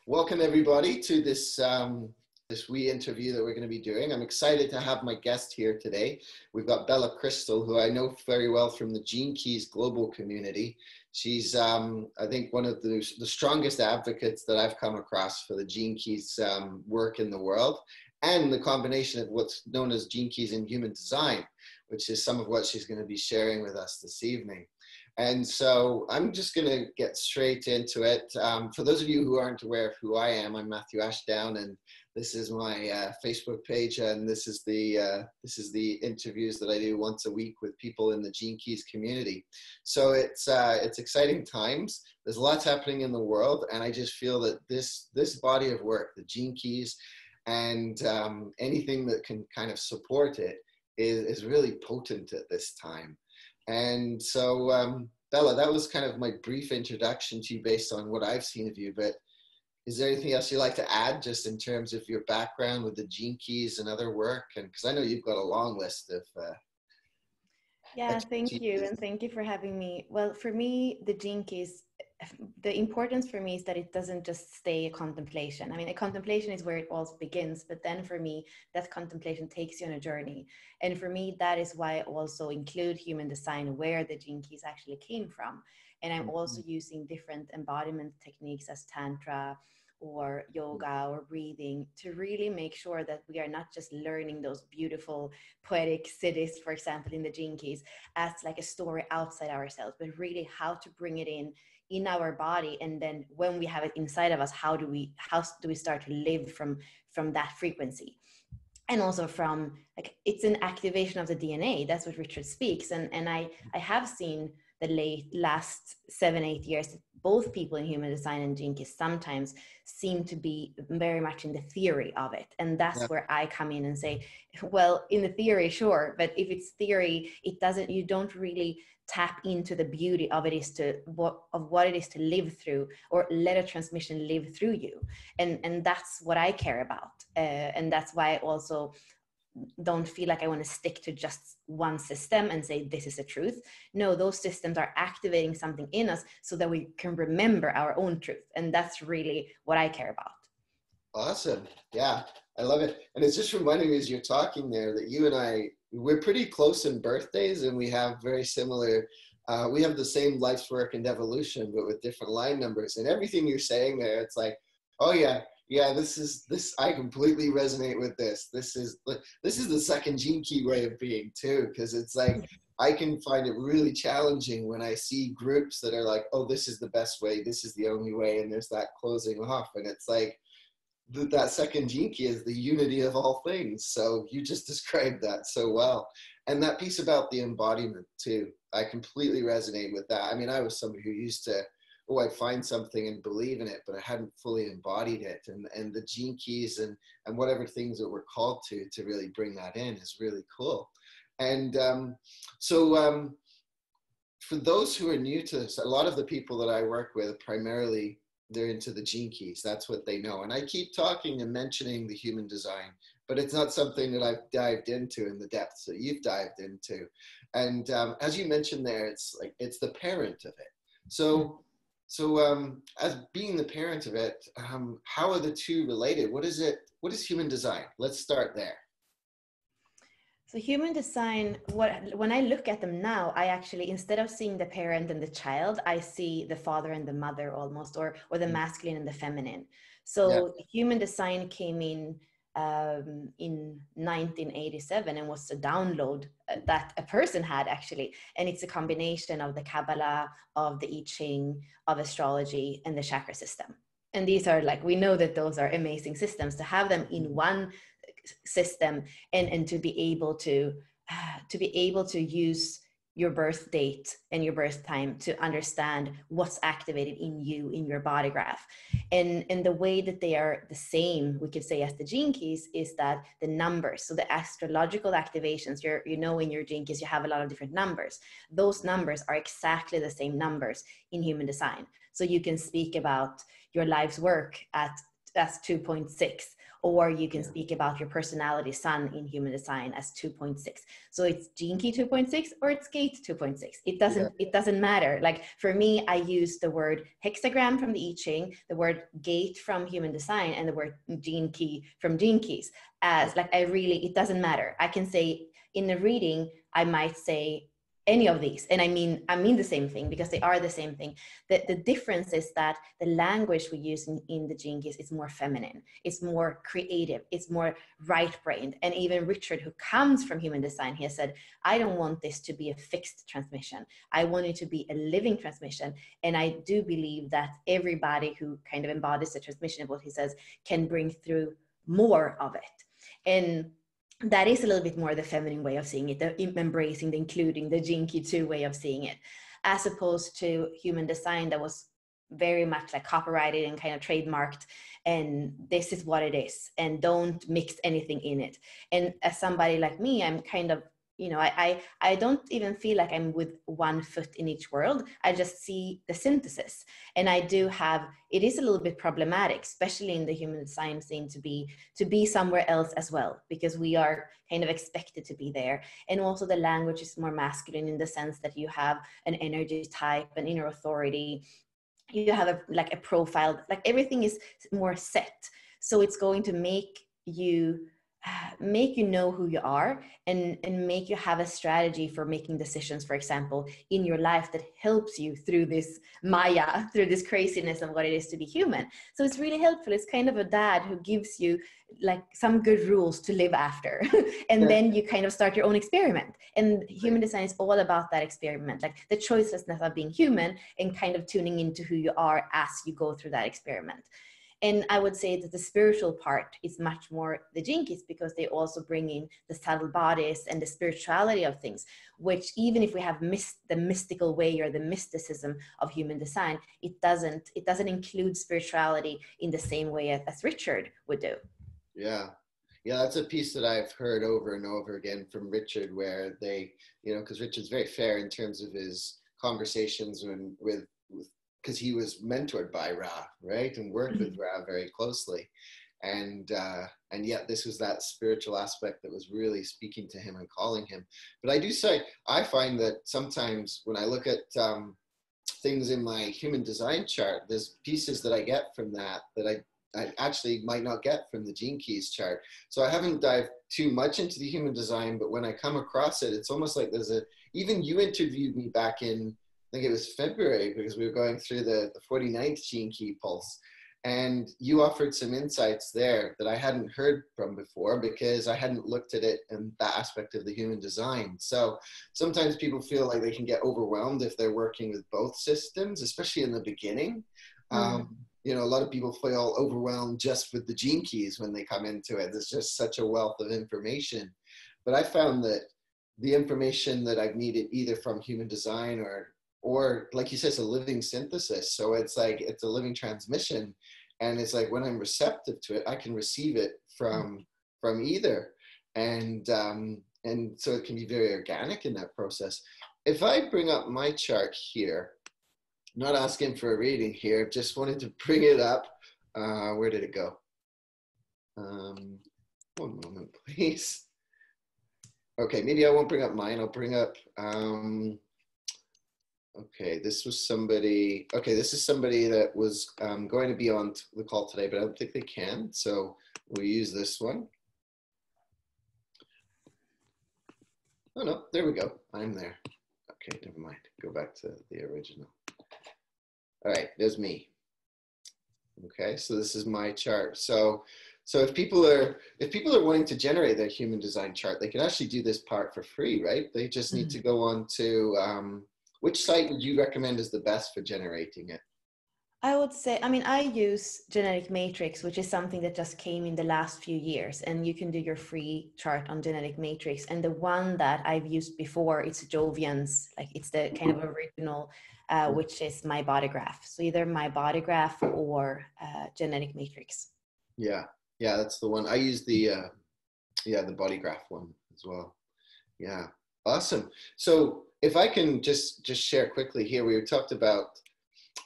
Welcome everybody to this wee interview that we're going to be doing. I'm excited to have my guest here today. We've got Bella Krystal, who I know very well from the Gene Keys global community. She's, I think, one of the strongest advocates that I've come across for the Gene Keys work in the world, and the combination of what's known as Gene Keys in human design, which is some of what she's going to be sharing with us this evening. And so I'm just going to get straight into it. For those of you who aren't aware of who I am, I'm Matthew Ashdown, and this is my Facebook page, and this is the interviews that I do once a week with people in the Gene Keys community. So it's exciting times. There's lots happening in the world, and I just feel that this body of work, the Gene Keys, and anything that can kind of support it is really potent at this time. And so, Bella, that was kind of my brief introduction to you based on what I've seen of you, but is there anything else you'd like to add just in terms of your background with the Gene Keys and other work? And because I know you've got a long list of yeah, thank you. And thank you for having me. Well, for me, the Gene Keys, the importance for me is that it doesn't just stay a contemplation. I mean, a contemplation is where it all begins, but then for me, that contemplation takes you on a journey. And for me, that is why I also include human design, where the Gene Keys actually came from. And I'm also using different embodiment techniques as Tantra or yoga or breathing to really make sure that we are not just learning those beautiful poetic cities, for example, in the Gene Keys as like a story outside ourselves, but really how to bring it in our body. And then when we have it inside of us, how do we start to live from that frequency? And also from, like, it's an activation of the DNA. That's what Richard speaks. And I have seen the last 7-8 years, both people in human design and Gene Keys sometimes seem to be very much in the theory of it. And that's where I come in and say, well, in the theory, sure, but if it's theory, you don't really tap into the beauty of what it is to live through, or let a transmission live through you. And that's what I care about. And that's why I also don't feel like I want to stick to just one system and say this is the truth. No, those systems are activating something in us so that we can remember our own truth. And that's really what I care about. Awesome. Yeah, I love it. And it's just reminding me as you're talking there that you and we're pretty close in birthdays, and we have very similar, we have the same life's work and evolution, but with different line numbers. And everything you're saying there, it's like, oh yeah, this, I completely resonate with this. This is the second Gene Key way of being too, because it's like, I can find it really challenging when I see groups that are like, oh, this is the best way, this is the only way, and there's that closing off. And it's like, that second Gene Key is the unity of all things. So you just described that so well. And that piece about the embodiment too, I completely resonate with that. I mean, I was somebody who used to, I'd find something and believe in it, but I hadn't fully embodied it. And the Gene Keys and whatever things that we're called to really bring that in is really cool. And for those who are new to this, a lot of the people that I work with, primarily, they're into the Gene Keys. That's what they know. And I keep talking and mentioning the human design, but it's not something that I've dived into in the depths that you've dived into. And as you mentioned there, it's the parent of it. So as being the parent of it, how are the two related? What is human design? Let's start there. So human design, when I look at them now, I actually, instead of seeing the parent and the child, I see the father and the mother almost, or the masculine and the feminine. So human design came in 1987 and was a download that a person had actually. And it's a combination of the Kabbalah, of the I Ching, of astrology, and the chakra system. And these are, like, we know that those are amazing systems. To have them in one system and to be able to use your birth date and your birth time to understand what's activated in you, in your body graph. And the way that they are the same, we could say, as the Gene Keys, is that the numbers, so the astrological activations, in your Gene Keys, you have a lot of different numbers. Those numbers are exactly the same numbers in human design. So you can speak about your life's work as 2.6, or you can speak about your personality sun in human design as 2.6. So it's gene key 2.6 or it's gate 2.6. It doesn't matter. Like for me, I use the word hexagram from the I Ching, the word gate from human design, and the word gene key from gene keys, as like it doesn't matter. I can say in the reading, I might say any of these, and I mean the same thing, because they are the same thing. The difference is that the language we use in the gene keys is more feminine, it's more creative, it's more right-brained. And even Richard, who comes from human design, he has said, I don't want this to be a fixed transmission, I want it to be a living transmission. And I do believe that everybody who kind of embodies the transmission of what he says can bring through more of it. And that is a little bit more the feminine way of seeing it, the embracing, the including, the gene key 2 way of seeing it, as opposed to human design that was very much like copyrighted and kind of trademarked, and this is what it is, and don't mix anything in it. And as somebody like me, I'm kind of, I don't even feel like I'm with one foot in each world. I just see the synthesis. And I do have, it is a little bit problematic, especially in the human design scene, to be somewhere else as well, because we are kind of expected to be there. And also the language is more masculine in the sense that you have an energy type, an inner authority, you have a profile, like everything is more set. So it's going to make you know who you are, and make you have a strategy for making decisions, for example, in your life that helps you through this Maya, through this craziness of what it is to be human. So it's really helpful. It's kind of a dad who gives you like some good rules to live after. And then you kind of start your own experiment. And human design is all about that experiment, like the choicelessness of being human and kind of tuning into who you are as you go through that experiment. And I would say that the spiritual part is much more the gene keys, because they also bring in the subtle bodies and the spirituality of things, which even if we have the mystical way or the mysticism of human design, it doesn't include spirituality in the same way as Richard would do. Yeah, that's a piece that I've heard over and over again from Richard, where they, because Richard's very fair in terms of his conversations with because he was mentored by Ra, right, and worked with Ra very closely, and yet this was that spiritual aspect that was really speaking to him and calling him. But I do say, I find that sometimes when I look at things in my human design chart, there's pieces that I get from that I actually might not get from the gene keys chart. So I haven't dived too much into the human design, but when I come across it, it's almost like even you interviewed me back in, I think it was February, because we were going through the 49th gene key pulse, and you offered some insights there that I hadn't heard from before, because I hadn't looked at it in that aspect of the human design. So sometimes people feel like they can get overwhelmed if they're working with both systems, especially in the beginning. A lot of people feel overwhelmed just with the gene keys when they come into it. There's just such a wealth of information. But I found that the information that I've needed either from human design or like you said, it's a living synthesis. So it's like, it's a living transmission. And it's like, when I'm receptive to it, I can receive it from either. And so it can be very organic in that process. If I bring up my chart here, not asking for a reading here, just wanted to bring it up. Where did it go? One moment, please. Okay, maybe I won't bring up mine. I'll bring up, okay, this is somebody that was going to be on the call today, but I don't think they can. So we'll use this one. Oh no, there we go. I'm there. Okay, never mind. Go back to the original. All right, there's me. Okay, so this is my chart. So if people are wanting to generate their human design chart, they can actually do this part for free, right? They just need to go on to, which site would you recommend is the best for generating it? I would say, I use Genetic Matrix, which is something that just came in the last few years, and you can do your free chart on Genetic Matrix. And the one that I've used before, it's Jovian's, like it's the kind of original, which is My Body Graph. So either My Body Graph or Genetic Matrix. Yeah, that's the one. I use the Body Graph one as well. Yeah, awesome. So if I can just share quickly here, we talked about,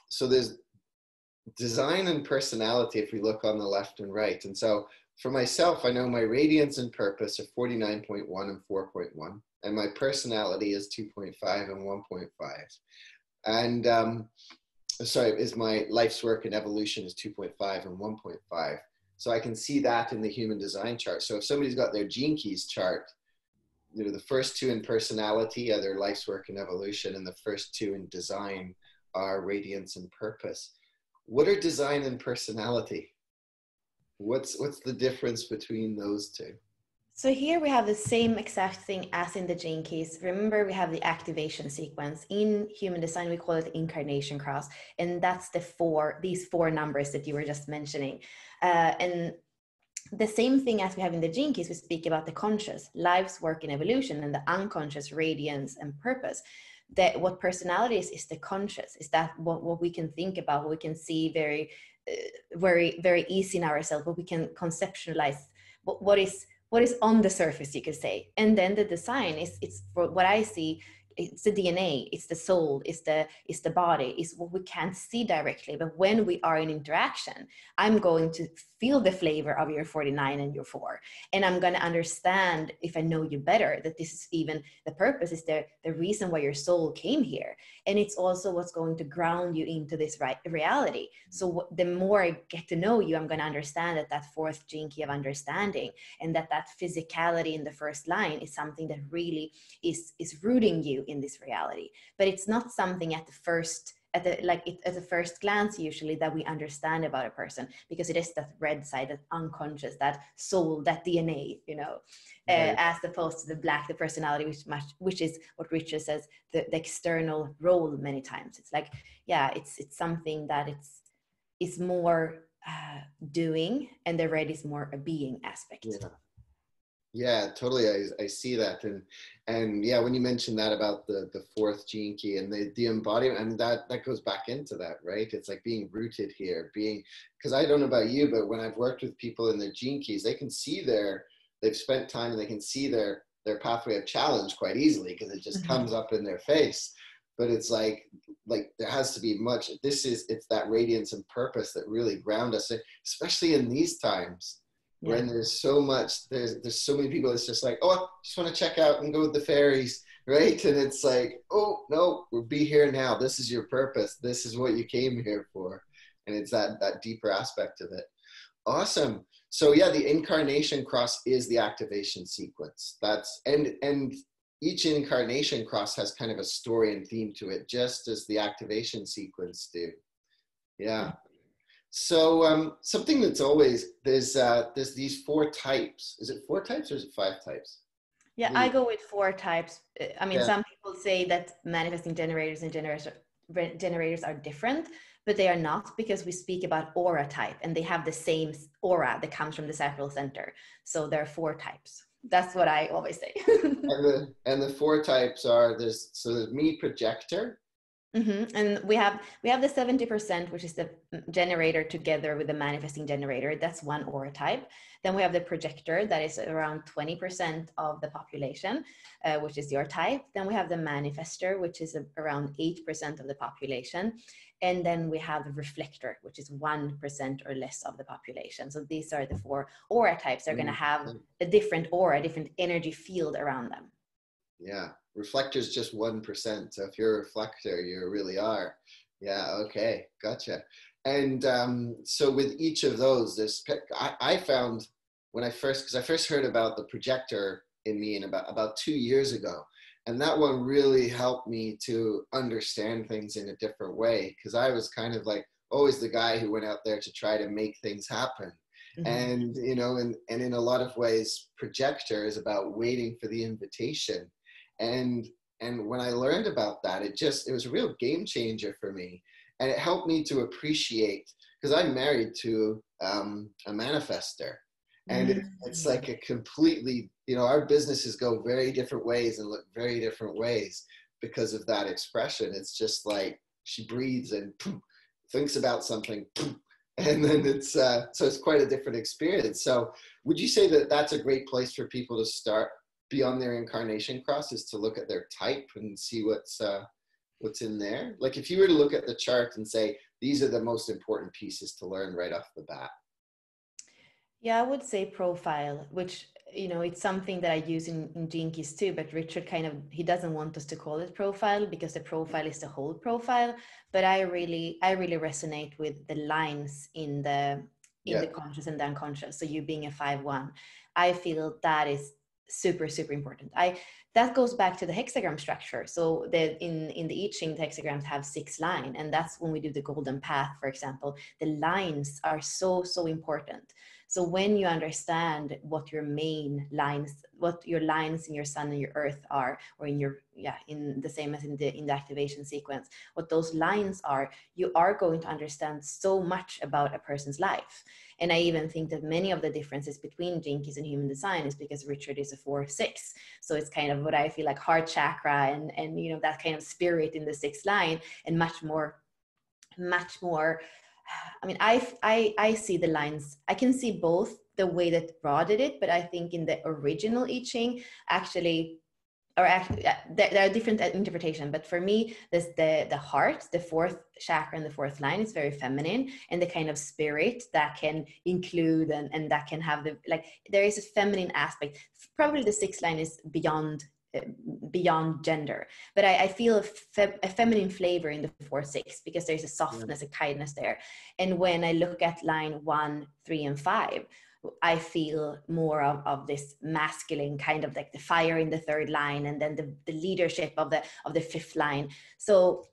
so there's design and personality if we look on the left and right. And so for myself, I know my radiance and purpose are 49.1 and 4.1, and my personality is 2.5 and 1.5. And sorry, is my life's work and evolution is 2.5 and 1.5. So I can see that in the human design chart. So if somebody's got their gene keys chart, you know, the first two in personality are their life's work and evolution, and the first two in design are radiance and purpose. What are design and personality? What's the difference between those two? So here we have the same exact thing as in the gene keys. Remember, we have the activation sequence. In human design, we call it incarnation cross. And that's these four numbers that you were just mentioning. And the same thing as we have in the gene keys, we speak about the conscious, life's work and evolution, and the unconscious, radiance and purpose. That what personality is the conscious. Is that what we can think about, what we can see very, very easy in ourselves, what we can conceptualize, what is on the surface, you could say. And then the design it's for what I see, it's the DNA, it's the soul, it's the body, it's what we can't see directly. But when we are in interaction, I'm going to feel the flavor of your 49 and your 4. And I'm going to understand, if I know you better, that this is even the purpose, is the reason why your soul came here. And it's also what's going to ground you into this reality. So the more I get to know you, I'm going to understand that fourth gene key of understanding, and that physicality in the first line is something that really is rooting you in this reality. But it's not something at the first glance usually that we understand about a person, because it is that red side, that unconscious, that soul, that DNA, you know, right. As opposed to the black, the personality, which is what Richard says, the external role many times. It's like, yeah, it's something that it's more doing, and the red is more a being aspect. Yeah, totally. I see that. And yeah, when you mentioned that about the fourth gene key and the embodiment, and that goes back into that, right? It's like being rooted here, because I don't know about you, but when I've worked with people in their gene keys, they can see they've spent time and they can see their pathway of challenge quite easily, because it just comes up in their face. But it's like there has to be it's that radiance and purpose that really ground us, especially in these times. Yeah. When there's so much, there's so many people that's just like, oh, I just want to check out and go with the fairies, right? And it's like, oh, no, we'll be here now. This is your purpose. This is what you came here for. And it's that deeper aspect of it. Awesome. So yeah, the incarnation cross is the activation sequence. And each incarnation cross has kind of a story and theme to it, just as the activation sequence do. Yeah. So something that's always, there's these 4 types. Is it 4 types or is it 5 types? Yeah, I go with 4 types. I mean, yeah. Some people say that manifesting generators and generators are different, but they are not, because we speak about aura type, and they have the same aura that comes from the sacral center. So there are 4 types. That's what I always say. and the 4 types are there's me, projector. Mm-hmm. And we have the 70%, which is the generator together with the manifesting generator. That's one aura type. Then we have the projector, that is around 20% of the population, which is your type. Then we have the manifester, which is around 8% of the population. And then we have the reflector, which is 1% or less of the population. So these are the 4 aura types. They're going to have a different aura, a different energy field around them. Yeah, reflector's just 1%. So if you're a reflector, you really are. Yeah, okay, gotcha. And so with each of those, I found because I first heard about the projector in me about 2 years ago. And that one really helped me to understand things in a different way, because I was kind of like always the guy who went out there to try to make things happen. Mm-hmm. And, you know, and in a lot of ways, projector is about waiting for the invitation. And when I learned about that, it was a real game changer for me. And it helped me to appreciate, because I'm married to a manifester. And it's like a completely, you know, our businesses go very different ways and look very different ways because of that expression. It's just like she breathes and thinks about something, and then so it's quite a different experience. So would you say that that's a great place for people to start beyond their incarnation cross, is to look at their type and see what's in there? Like if you were to look at the chart and say, these are the most important pieces to learn right off the bat. Yeah, I would say profile, which, you know, it's something that I use in Gene Keys too, but Richard kind of, he doesn't want us to call it profile because the profile is the whole profile. But I really resonate with the lines in Yeah. the conscious and the unconscious. So you being a 5-1, I feel that is super, super important. That goes back to the hexagram structure. So in the I Ching, the hexagrams have 6 lines, and that's when we do the golden path, for example. The lines are so, so important. So when you understand what your main lines, what your lines in your sun and your earth are, or in your, yeah, in the same as in the activation sequence, what those lines are, you are going to understand so much about a person's life. And I even think that many of the differences between Gene Keys and human design is because Richard is a 4-6. So it's kind of what I feel like heart chakra and you know, that kind of spirit in the 6th line, and much more, I mean, I see the lines. I can see both the way that Ra did it, but I think in the original I Ching, actually, or actually, there are different interpretations. But for me, this the heart, the 4th chakra and the 4th line is very feminine, and the kind of spirit that can include and that can have the, like, there is a feminine aspect. Probably the 6th line is beyond gender, but I feel a feminine flavor in the 4-6 because there's a softness, a kindness there. And when I look at line 1, 3, and 5, I feel more of this masculine kind of, like the fire in the 3rd line, and then the leadership of the 5th line. So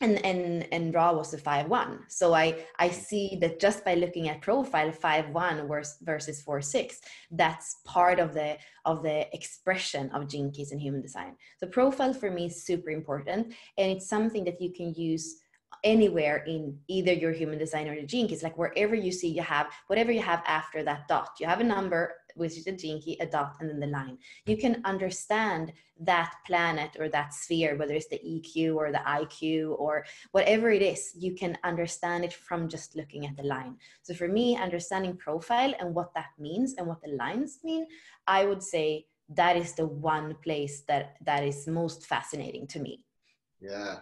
and Ra was the 5-1. So I see that just by looking at profile 5-1 versus 4-6, that's part of the expression of Gene Keys and human design. So profile for me is super important, and it's something that you can use anywhere in either your human design or the Gene Keys. Like wherever you see, you have whatever you have after that dot, you have a number, which is a Gene Key, a dot, and then the line. You can understand that planet or that sphere, whether it's the EQ or the IQ or whatever it is, you can understand it from just looking at the line. So for me, understanding profile and what that means and what the lines mean, I would say that is the one place that is most fascinating to me. Yeah.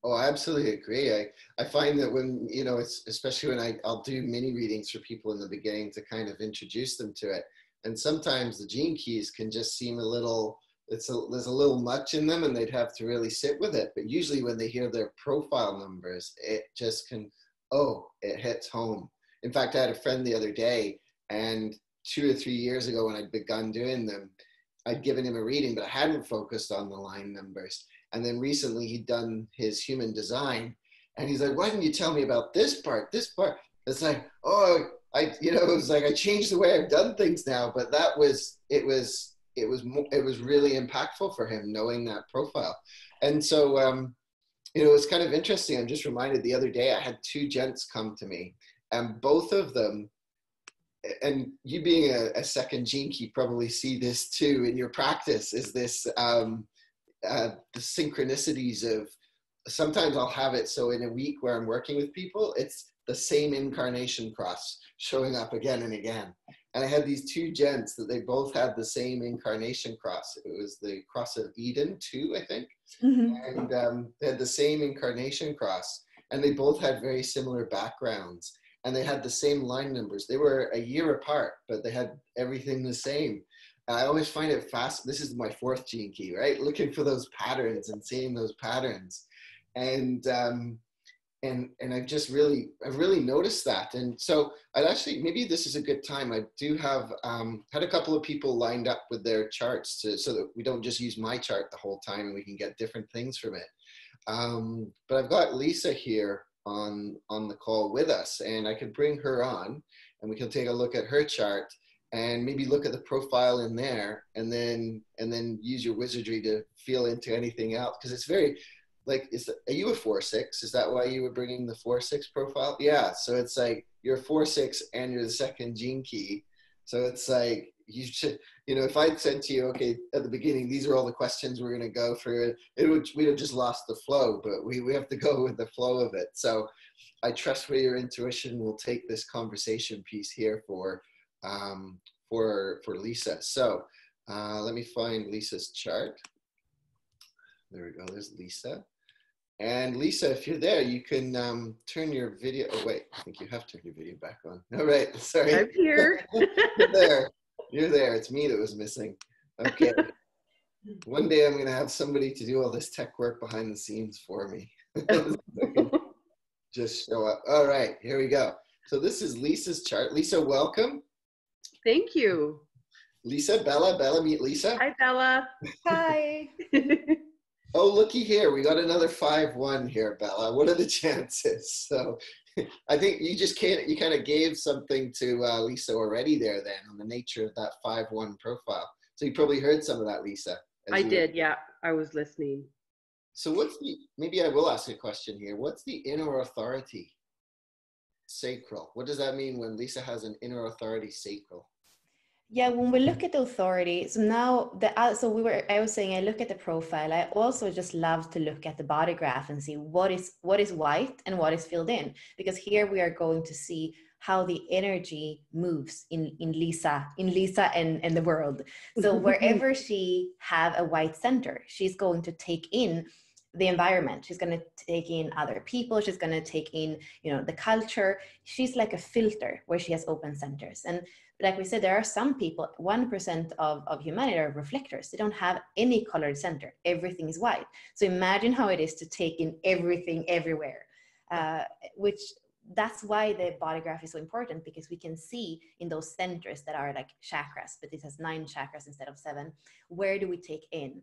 Oh, I absolutely agree. I find that when, you know, it's especially when I'll do mini readings for people in the beginning to kind of introduce them to it. And sometimes the Gene Keys can just seem a little, there's a little much in them and they'd have to really sit with it. But usually when they hear their profile numbers, it just can, oh, it hits home. In fact, I had a friend the other day, and 2 or 3 years ago when I'd begun doing them, I'd given him a reading, but I hadn't focused on the line numbers. And then recently he'd done his human design, and he's like, why didn't you tell me about this part, this part? It's like, oh, it was like, I changed the way I've done things now. But it was really impactful for him knowing that profile. And so, it's kind of interesting. I'm just reminded the other day, I had 2 gents come to me, and both of them, and you being a second Gene Key probably see this too in your practice, is this, the synchronicities of, sometimes I'll have it so in a week where I'm working with people, it's the same incarnation cross showing up again and again. And I had these 2 gents that they both had the same incarnation cross. It was the cross of Eden 2, I think. Mm-hmm. And they had the same incarnation cross, and they both had very similar backgrounds, and they had the same line numbers. They were a year apart, but they had everything the same. I always find it fast. This is my 4th Gene Key, right? Looking for those patterns and seeing those patterns. And I've really noticed that. And so I'd actually, maybe this is a good time. I do have had a couple of people lined up with their charts so that we don't just use my chart the whole time and we can get different things from it. But I've got Lisa here on the call with us, and I could bring her on and we can take a look at her chart and maybe look at the profile in there, and then use your wizardry to feel into anything else. Because it's very, like, are you a 4-6? Is that why you were bringing the 4-6 profile? Yeah. So it's like you're a 4-6 and you're the second Gene Key. So it's like, you should, if I'd said to you, okay, at the beginning, these are all the questions we're going to go through, we'd have just lost the flow, but we have to go with the flow of it. So I trust where your intuition will take this conversation piece here for Lisa. So let me find Lisa's chart. There we go. There's Lisa. And Lisa, if you're there, you can turn your video. Oh, wait, I think you have turned your video back on. All right, sorry. I'm here. You're there. You're there. It's me that was missing. Okay. One day I'm going to have somebody to do all this tech work behind the scenes for me. Just show up. All right, here we go. So this is Lisa's chart. Lisa, welcome. Thank you. Lisa, Bella. Bella, meet Lisa. Hi, Bella. Hi. Oh, looky here. We got another 5-1 here, Bella. What are the chances? So I think you just you kind of gave something to Lisa already there then on the nature of that 5-1 profile. So you probably heard some of that, Lisa. I did, yeah. I was listening. So maybe I will ask a question here. What's the inner authority? Sacral. What does that mean when Lisa has an inner authority sacral? Yeah, when we look at the authority, so now I was saying I look at the profile. I also just love to look at the body graph and see what is white and what is filled in, because here we are going to see how the energy moves in Lisa and the world. So wherever she have a white center, she's going to take in the environment. She's going to take in other people. She's going to take in, the culture. She's like a filter where she has open centers. And like we said, there are some people, 1% of humanity are reflectors. They don't have any colored center. Everything is white. So imagine how it is to take in everything everywhere, which that's why the body graph is so important, because we can see in those centers that are like chakras, but it has 9 chakras instead of 7. Where do we take in?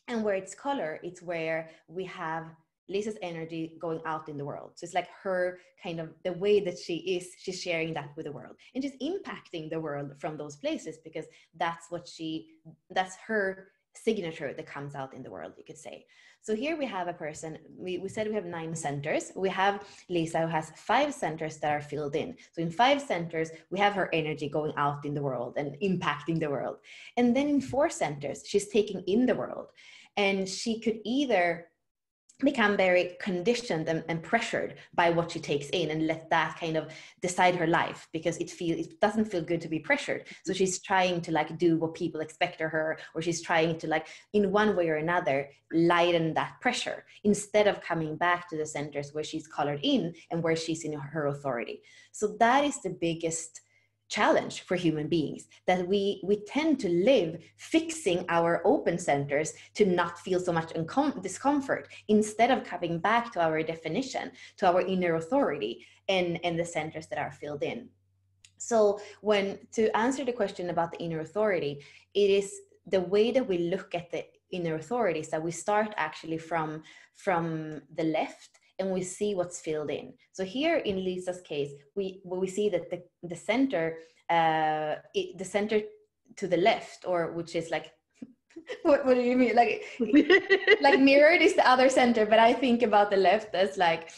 And where it's color, it's where we have Lisa's energy going out in the world. So it's like her kind of the way that she's sharing that with the world, and just impacting the world from those places, because that's her signature that comes out in the world, you could say. So here we have a person, we said we have 9 centers. We have Lisa, who has 5 centers that are filled in. So in 5 centers, we have her energy going out in the world and impacting the world. And then in 4 centers, she's taking in the world. And she could either become very conditioned and pressured by what she takes in, and let that kind of decide her life, because it doesn't feel good to be pressured. So she's trying to like do what people expect of her, or she's trying to like in one way or another lighten that pressure, instead of coming back to the centers where she's colored in and where she's in her authority. So that is the biggest challenge for human beings, that we tend to live fixing our open centers to not feel so much discomfort, instead of coming back to our definition, to our inner authority and the centers that are filled in. So to answer the question about the inner authority, it is the way that we look at the inner authorities, that we start actually from the left, and we see what's filled in. So here in Lisa's case, we see that the center, the center to the left, or which is like, what do you mean? Like mirrored is the other center, but I think about the left as like,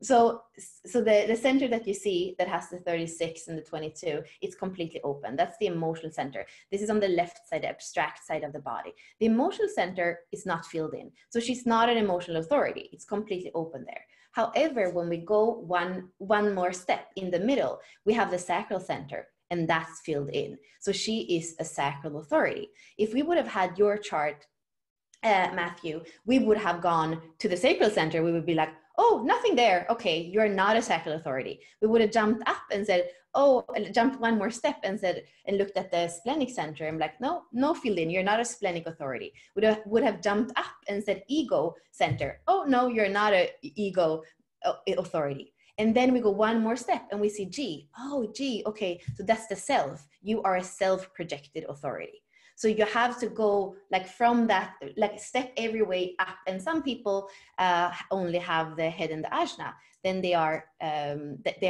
so the center that you see that has the 36 and the 22, it's completely open. That's the emotional center. This is on the left side, the abstract side of the body. The emotional center is not filled in. So she's not an emotional authority. It's completely open there. However, when we go one more step in the middle, we have the sacral center, and that's filled in. So she is a sacral authority. If we would have had your chart, Matthew, we would have gone to the sacral center. We would be like, oh, nothing there. Okay, you're not a sacral authority. We would have jumped up and said, jumped one more step and looked at the splenic center and like, no filled in. You're not a splenic authority. Would have jumped up and said ego center. Oh, no, you're not a ego authority. And then we go one more step and we see G. Oh, G, okay, so that's the self. You are a self-projected authority. So you have to go like from that, like step every way up. And some people only have the head and the ajna. Then they are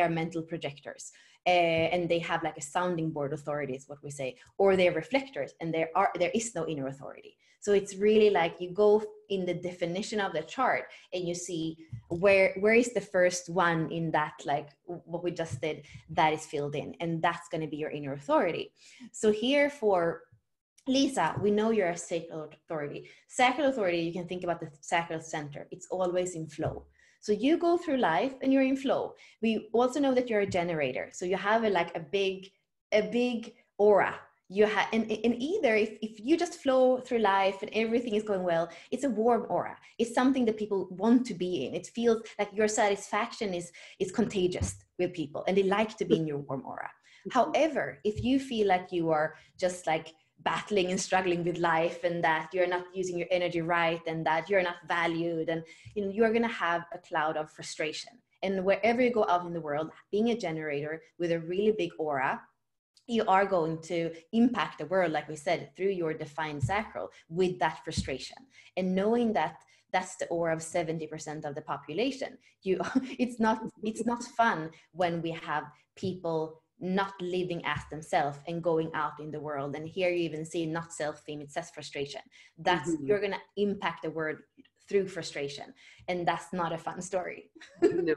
mental projectors. And they have like a sounding board authority is what we say, or they're reflectors, and there is no inner authority. So it's really like you go in the definition of the chart and you see where is the first one in that, like what we just did, that is filled in, and that's going to be your inner authority. So here for Lisa, we know you're a sacral authority. Sacral authority, you can think about the sacral center. It's always in flow. So you go through life and you're in flow. We also know that you're a generator. So you have a big aura. you have, and either if you just flow through life and everything is going well, it's a warm aura. It's something that people want to be in. It feels like your satisfaction is contagious with people, and they like to be in your warm aura. However, if you feel like you are just like battling and struggling with life, and that you're not using your energy right, and that you're not valued, and you're going to have a cloud of frustration. And wherever you go out in the world, being a generator with a really big aura, you are going to impact the world, like we said, through your defined sacral with that frustration. And knowing that that's the aura of 70% of the population, it's not fun when we have people not living as themselves and going out in the world. And here you even see not self-theme, it says frustration. That's you're going to impact the world through frustration, and that's not a fun story. No.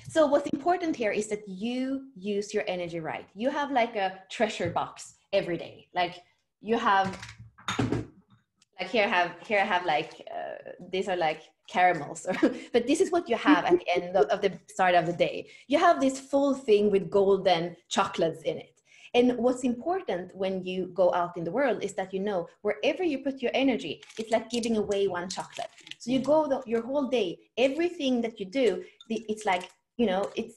So what's important here is that you use your energy right. You have like a treasure box every day. Like you have, like here I have like, these are like caramels, but this is what you have at the end of the start of the day. You have this full thing with golden chocolates in it. And what's important when you go out in the world is that, wherever you put your energy, it's like giving away one chocolate. So you go your whole day, everything that you do, it's like,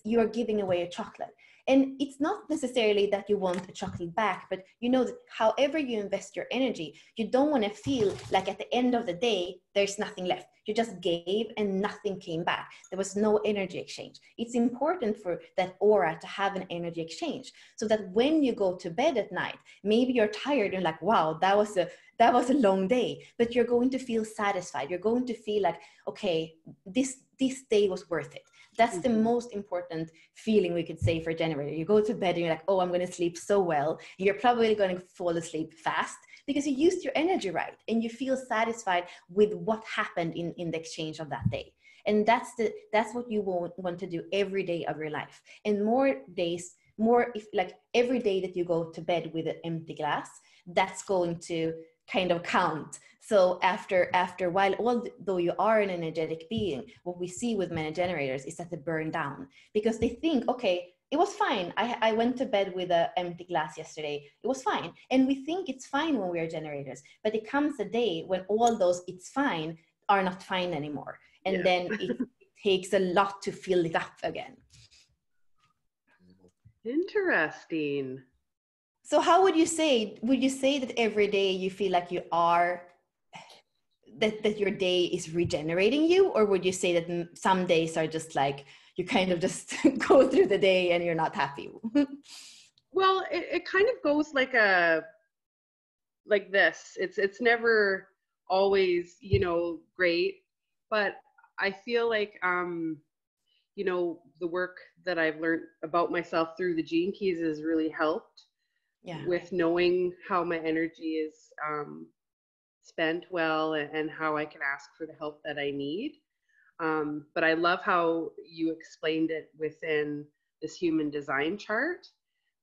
you're giving away a chocolate. And it's not necessarily that you want a chocolate back, but that however you invest your energy, you don't want to feel like at the end of the day, there's nothing left. You just gave and nothing came back. There was no energy exchange. It's important for that aura to have an energy exchange, so that when you go to bed at night, maybe you're tired and like, wow, that was a long day, but you're going to feel satisfied. You're going to feel like, okay, this day was worth it. That's the most important feeling we could say for a generator. You go to bed and you're like, oh, I'm going to sleep so well. You're probably going to fall asleep fast because you used your energy right, and you feel satisfied with what happened in the exchange of that day. And that's what you want to do every day of your life. And if like every day that you go to bed with an empty glass, that's going to kind of count. So after a while, although you are an energetic being, what we see with many generators is that they burn down, because they think, okay, it was fine. I went to bed with an empty glass yesterday. It was fine. And we think it's fine when we are generators, but it comes a day when all those it's fine are not fine anymore. And then it takes a lot to fill it up again. Interesting. So how would you say that every day you feel like you are, that your day is regenerating you? Or would you say that some days are just like, you kind of just go through the day and you're not happy? Well, it kind of goes like this. It's never always, great, but I feel like, the work that I've learned about myself through the Gene Keys has really helped with knowing how my energy is spent well, and how I can ask for the help that I need. But I love how you explained it within this human design chart,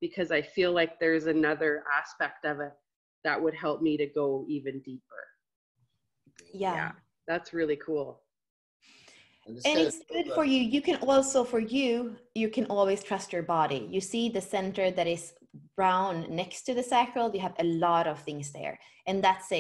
because I feel like there's another aspect of it that would help me to go even deeper. Yeah, that's really cool. And it's good for you. You can also, you can always trust your body. You see the center that is brown next to the sacral, you have a lot of things there. And that's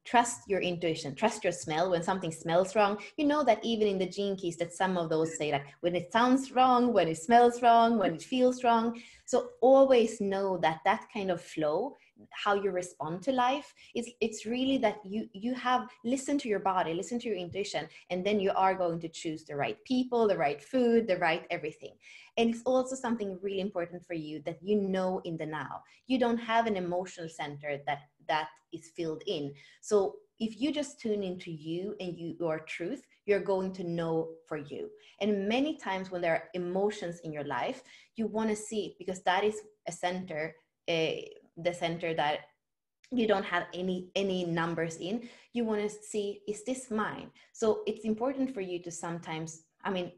trust your intuition, trust your smell. When something smells wrong, that even in the Gene Keys, that some of those say like when it sounds wrong, when it smells wrong, when it feels wrong. So always know that kind of flow, how you respond to life, it's really that you have listen to your body, listen to your intuition, and then you are going to choose the right people, the right food, the right everything. And it's also something really important for you that in the now. You don't have an emotional center that is filled in. So if you just tune into you and your truth, you're going to know for you. And many times when there are emotions in your life, you want to see, because that is a center, the center that you don't have any numbers in. You want to see, is this mine? So it's important for you to sometimes,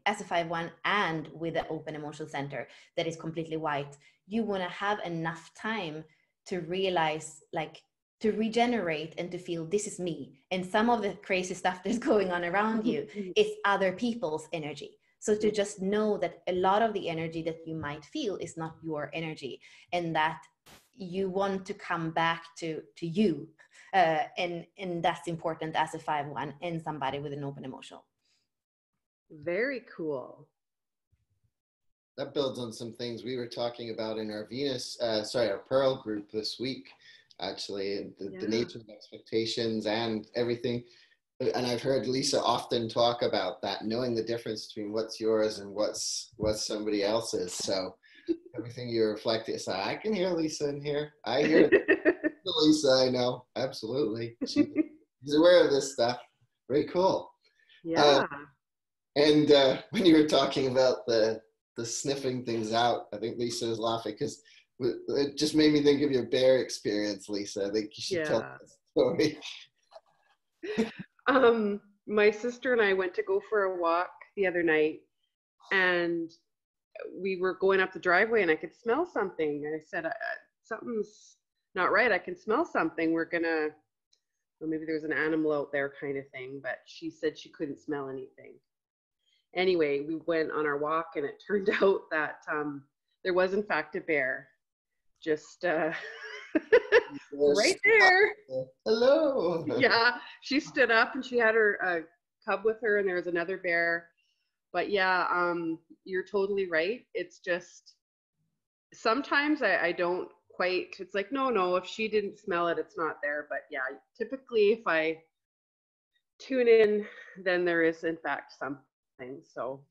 as a 5-1 and with an open emotional center that is completely white, you want to have enough time to realize, like, to regenerate and to feel this is me. And some of the crazy stuff that's going on around you is other people's energy. So to just know that a lot of the energy that you might feel is not your energy, and that you want to come back to you. And that's important as a 5-1 and somebody with an open emotional. Very cool. That builds on some things we were talking about in our our Pearl group this week, actually, the nature of expectations and everything. And I've heard Lisa often talk about that, knowing the difference between what's yours and what's somebody else's. So everything you reflect, so I can hear Lisa in here. I hear Lisa, I know, absolutely. She's aware of this stuff. Very cool. Yeah. And when you were talking about the sniffing things out, I think Lisa was laughing because it just made me think of your bear experience, Lisa. I think you should tell that story. My sister and I went to go for a walk the other night, and we were going up the driveway, and I could smell something. I said, something's not right. I can smell something. Well, maybe there's an animal out there kind of thing, but she said she couldn't smell anything. Anyway, we went on our walk, and it turned out that there was in fact a bear just right there. Hello. Yeah, she stood up, and she had her cub with her, and there was another bear. But yeah, you're totally right. It's just sometimes I don't quite, it's like, no, if she didn't smell it, it's not there. But yeah, typically if I tune in, then there is in fact something. So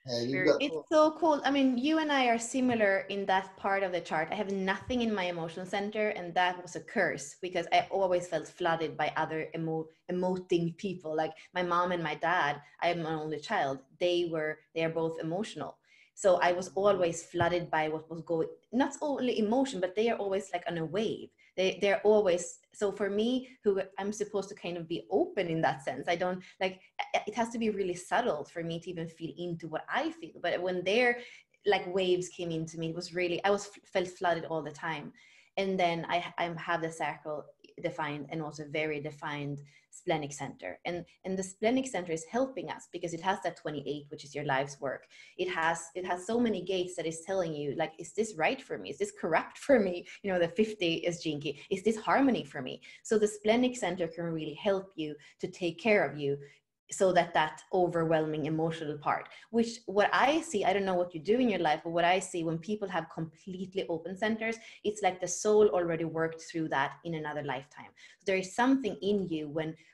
it's so cool. I mean, you and I are similar in that part of the chart. I have nothing in my emotional center, and that was a curse because I always felt flooded by other emoting people. Like my mom and my dad, I am an only child. They are both emotional. So I was always flooded by what was going, not only emotion, but they are always like on a wave. They're always, so for me, who I'm supposed to kind of be open in that sense, I don't like, it has to be really subtle for me to even feel into what I feel. But when their like waves came into me, it was really, felt flooded all the time. And then I have the sacral defined and also very defined splenic center. And the splenic center is helping us because it has that 28, which is your life's work. It has so many gates that is telling you, like, is this right for me? Is this correct for me? You know, the 50 is Gene Key. Is this harmony for me? So the splenic center can really help you to take care of you, so that overwhelming emotional part, which what I see, I don't know what you do in your life, but what I see when people have completely open centers, it's like the soul already worked through that in another lifetime. So there is something in you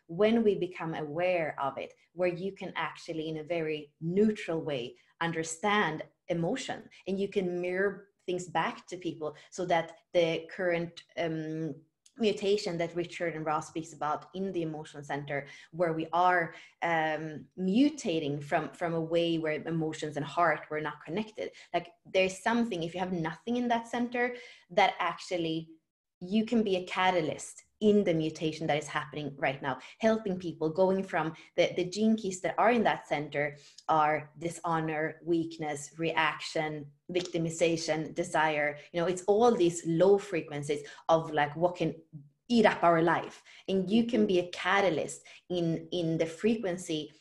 when we become aware of it, where you can actually in a very neutral way understand emotion, and you can mirror things back to people, so that the current mutation that Richard and Ross speaks about in the emotional center, where we are mutating from a way where emotions and heart were not connected. Like there's something, if you have nothing in that center, that actually you can be a catalyst in the mutation that is happening right now, helping people going from the gene keys that are in that center are dishonor, weakness, reaction, victimization, desire. You know, it's all these low frequencies of like what can eat up our life, and you can be a catalyst in the frequency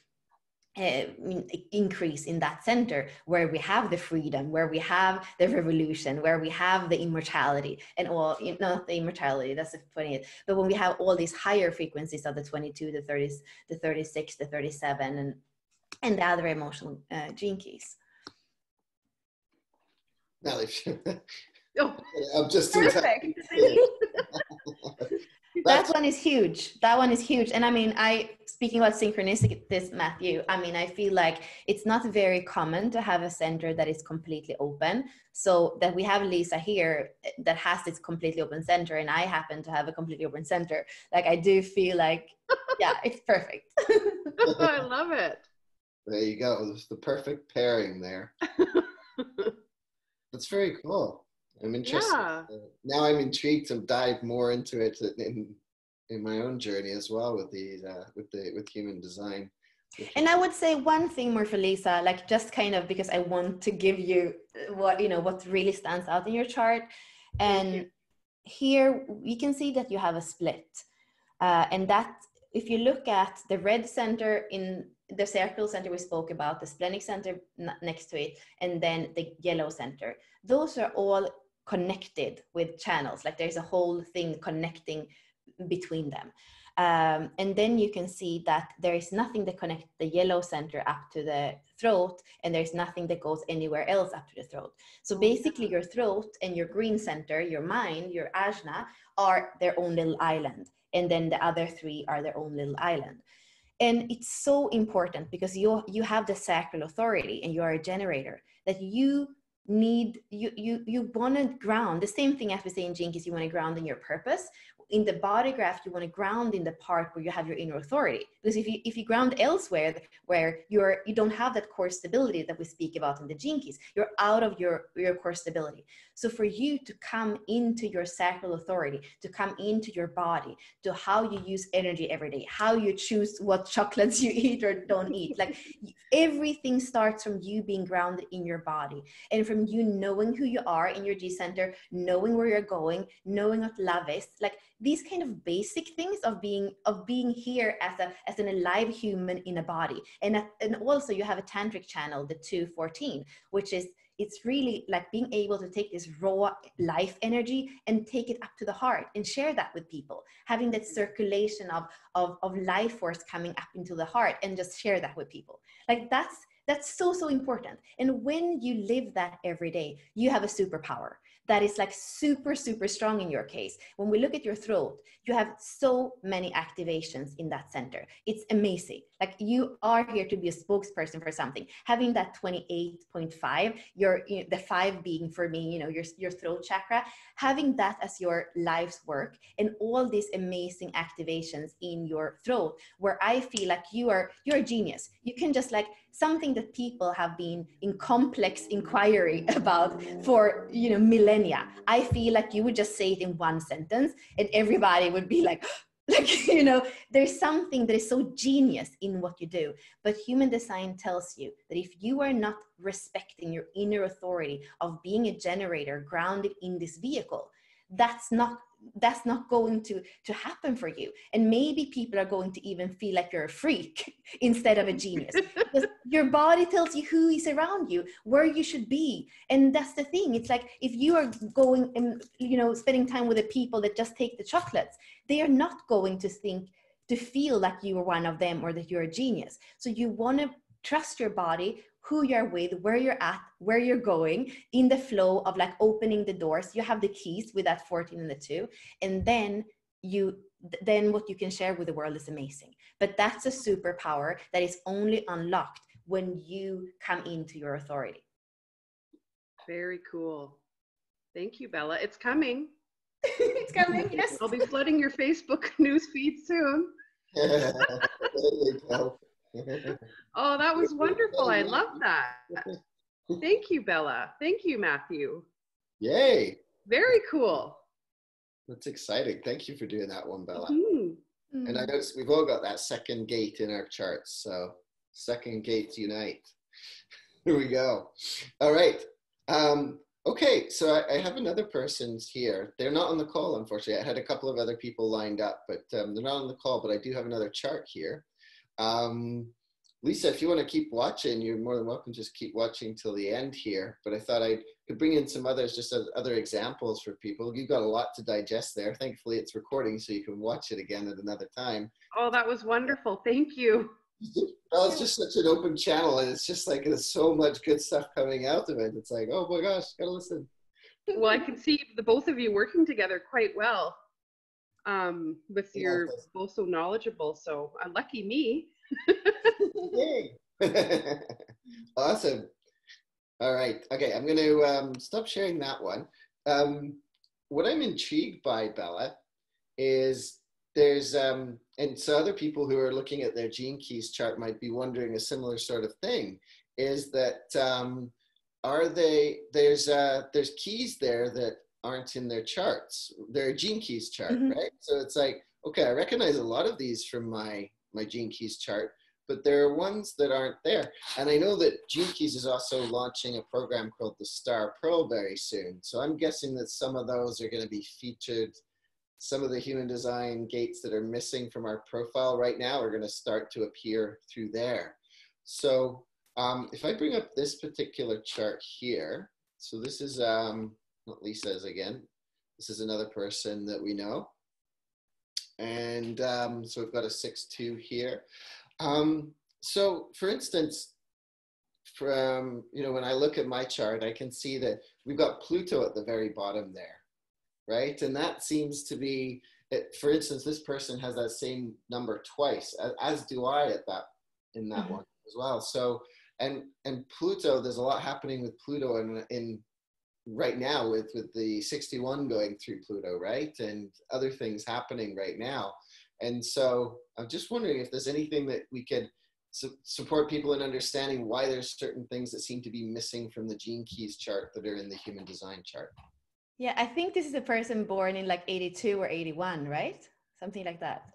increase in that center, where we have the freedom, where we have the revolution, where we have the immortality and all, you know, not the immortality, that's the 28, but when we have all these higher frequencies of the 22, the 30s, the 36, the 37, and the other emotional gene keys. Now I'm just perfect. That one is huge. That one is huge. And I mean, speaking about synchronicity, this Matthew, I mean, I feel like it's not very common to have a center that is completely open. So that we have Lisa here that has this completely open center, and I happen to have a completely open center. Like I do feel like, yeah, it's perfect. I love it. There you go. It's the perfect pairing there. That's very cool. I'm interested. Yeah. Now I'm intrigued to dive more into it in my own journey as well with with human design. And I would say one thing more for Lisa, like just kind of because I want to give you what really stands out in your chart. And here we can see that you have a split, and that if you look at the red center in the sacral center we spoke about, the splenic center next to it, and then the yellow center. Those are all connected with channels. Like there's a whole thing connecting between them. And then you can see that there is nothing that connects the yellow center up to the throat, and there's nothing that goes anywhere else up to the throat. So basically your throat and your green center, your mind, your ajna, are their own little island. And then the other three are their own little island. And it's so important because you have the sacral authority and you are a generator, that you need, you want to ground. The same thing as we say in Gene Keys, you want to ground in your purpose. In the body graph, you want to ground in the part where you have your inner authority. Because if you ground elsewhere where you don't have that core stability that we speak about in the Gene Keys, you're out of your core stability. So for you to come into your sacral authority, to come into your body, to how you use energy every day, how you choose what chocolates you eat or don't eat, like everything starts from you being grounded in your body, and from you knowing who you are in your G center, knowing where you're going, knowing what love is, like these kind of basic things of being here as an alive human in a body. And also you have a tantric channel, the 214, which is, it's really like being able to take this raw life energy and take it up to the heart and share that with people, having that circulation of life force coming up into the heart, and just share that with people. Like that's so important. And when you live that every day, you have a superpower that is like super strong in your case. When we look at your throat, you have so many activations in that center. It's amazing. Like you are here to be a spokesperson for something. Having that 28.5, the 5 being for me, your throat chakra, having that as your life's work, and all these amazing activations in your throat, where I feel like you're a genius. You can just like something that people have been in complex inquiry about for millennia. I feel like you would just say it in one sentence and everybody would be like there's something that is so genius in what you do. But human design tells you that if you are not respecting your inner authority of being a generator grounded in this vehicle, that's not going to happen for you. And maybe people are going to even feel like you're a freak instead of a genius, because your body tells you who is around you, where you should be. And that's the thing. It's like if you are going and spending time with the people that just take the chocolates, they are not going to feel like you are one of them or that you're a genius. So you want to trust your body, who you're with, where you're at, where you're going, in the flow of like opening the doors. You have the keys with that 14 and the 2. And then what you can share with the world is amazing. But that's a superpower that is only unlocked when you come into your authority. Very cool. Thank you, Bella. It's coming. It's coming, yes. I'll be flooding your Facebook newsfeed soon. There you go. Oh, that was wonderful. I love that. Thank you, Bella. Thank you, Matthew. Yay. Very cool. That's exciting. Thank you for doing that one, Bella. Mm-hmm. And I know we've all got that second gate in our charts. So second gates unite. Here we go. All right. Okay, so I have another person here. They're not on the call, unfortunately. I had a couple of other people lined up, but they're not on the call, but I do have another chart here. Lisa, if you want to keep watching, you're more than welcome to just keep watching till the end here. But I thought I could bring in some others, just as other examples for people. You've got a lot to digest there. Thankfully, it's recording, so you can watch it again at another time. Oh, that was wonderful. Thank you. Well, it's just such an open channel, and it's just like there's so much good stuff coming out of it. It's like, oh my gosh, gotta listen. Well, I can see the both of you working together quite well. With your both so knowledgeable. So lucky me. Yay. Awesome. All right. Okay, I'm going to stop sharing that one. What I'm intrigued by, Bella, is there's, and so other people who are looking at their Gene Keys chart might be wondering a similar sort of thing, is that there's keys there that aren't in their charts, their Gene Keys chart, Mm-hmm. right? So it's like, okay, I recognize a lot of these from my Gene Keys chart, but there are ones that aren't there. And I know that Gene Keys is also launching a program called the Star Pearl very soon. So I'm guessing that some of those are going to be featured some of the human design gates that are missing from our profile right now are going to start to appear through there. So if I bring up this particular chart here, so this is not Lisa's again. This is another person that we know. And so we've got a 6-2 here. So for instance, from, you know, when I look at my chart, I can see that we've got Pluto at the very bottom there, right? And that seems to be, for instance, this person has that same number twice, as do I in that one as well. So, and Pluto, there's a lot happening with Pluto in right now with the 61 going through Pluto, right? And other things happening right now. And so I'm just wondering if there's anything that we could support people in understanding why there's certain things that seem to be missing from the Gene Keys chart that are in the human design chart. Yeah, I think this is a person born in like 82 or 81, right? Something like that.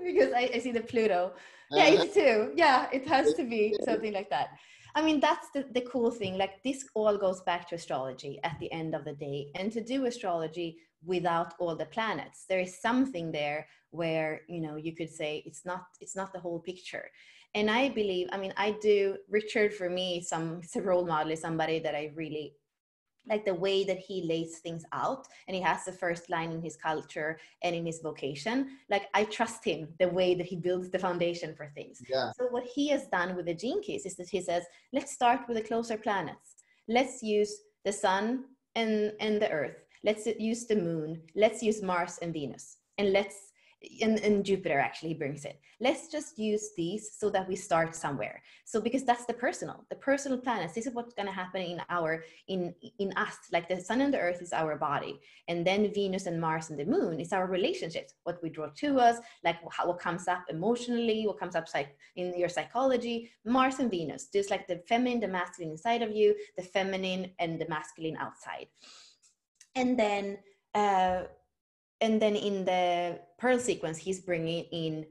Because I see the Pluto. Yeah, 82. Yeah, it has to be something like that. I mean, that's the cool thing. Like, this all goes back to astrology at the end of the day. And to do astrology without all the planets, there is something there where, you know, you could say it's not the whole picture. And I believe, I mean, Richard, for me, it's a role model, is somebody that I really like, the way that he lays things out, and he has the first line in his culture and in his vocation. Like, I trust him, the way that he builds the foundation for things. Yeah. So what he has done with the Gene Keys is that he says, let's start with the closer planets. Let's use the sun and the earth. Let's use the moon. Let's use Mars and Venus. And and Jupiter, actually, he brings it. Let's just use these so that we start somewhere. So, because that's the personal planets. This is what's going to happen in us. Like, the sun and the earth is our body, and then Venus and Mars and the moon is our relationships, what we draw to us, like what comes up emotionally, what comes up in your psychology. Mars and Venus, just like the feminine, the masculine inside of you, the feminine and the masculine outside. And then in the Pearl sequence, he's bringing in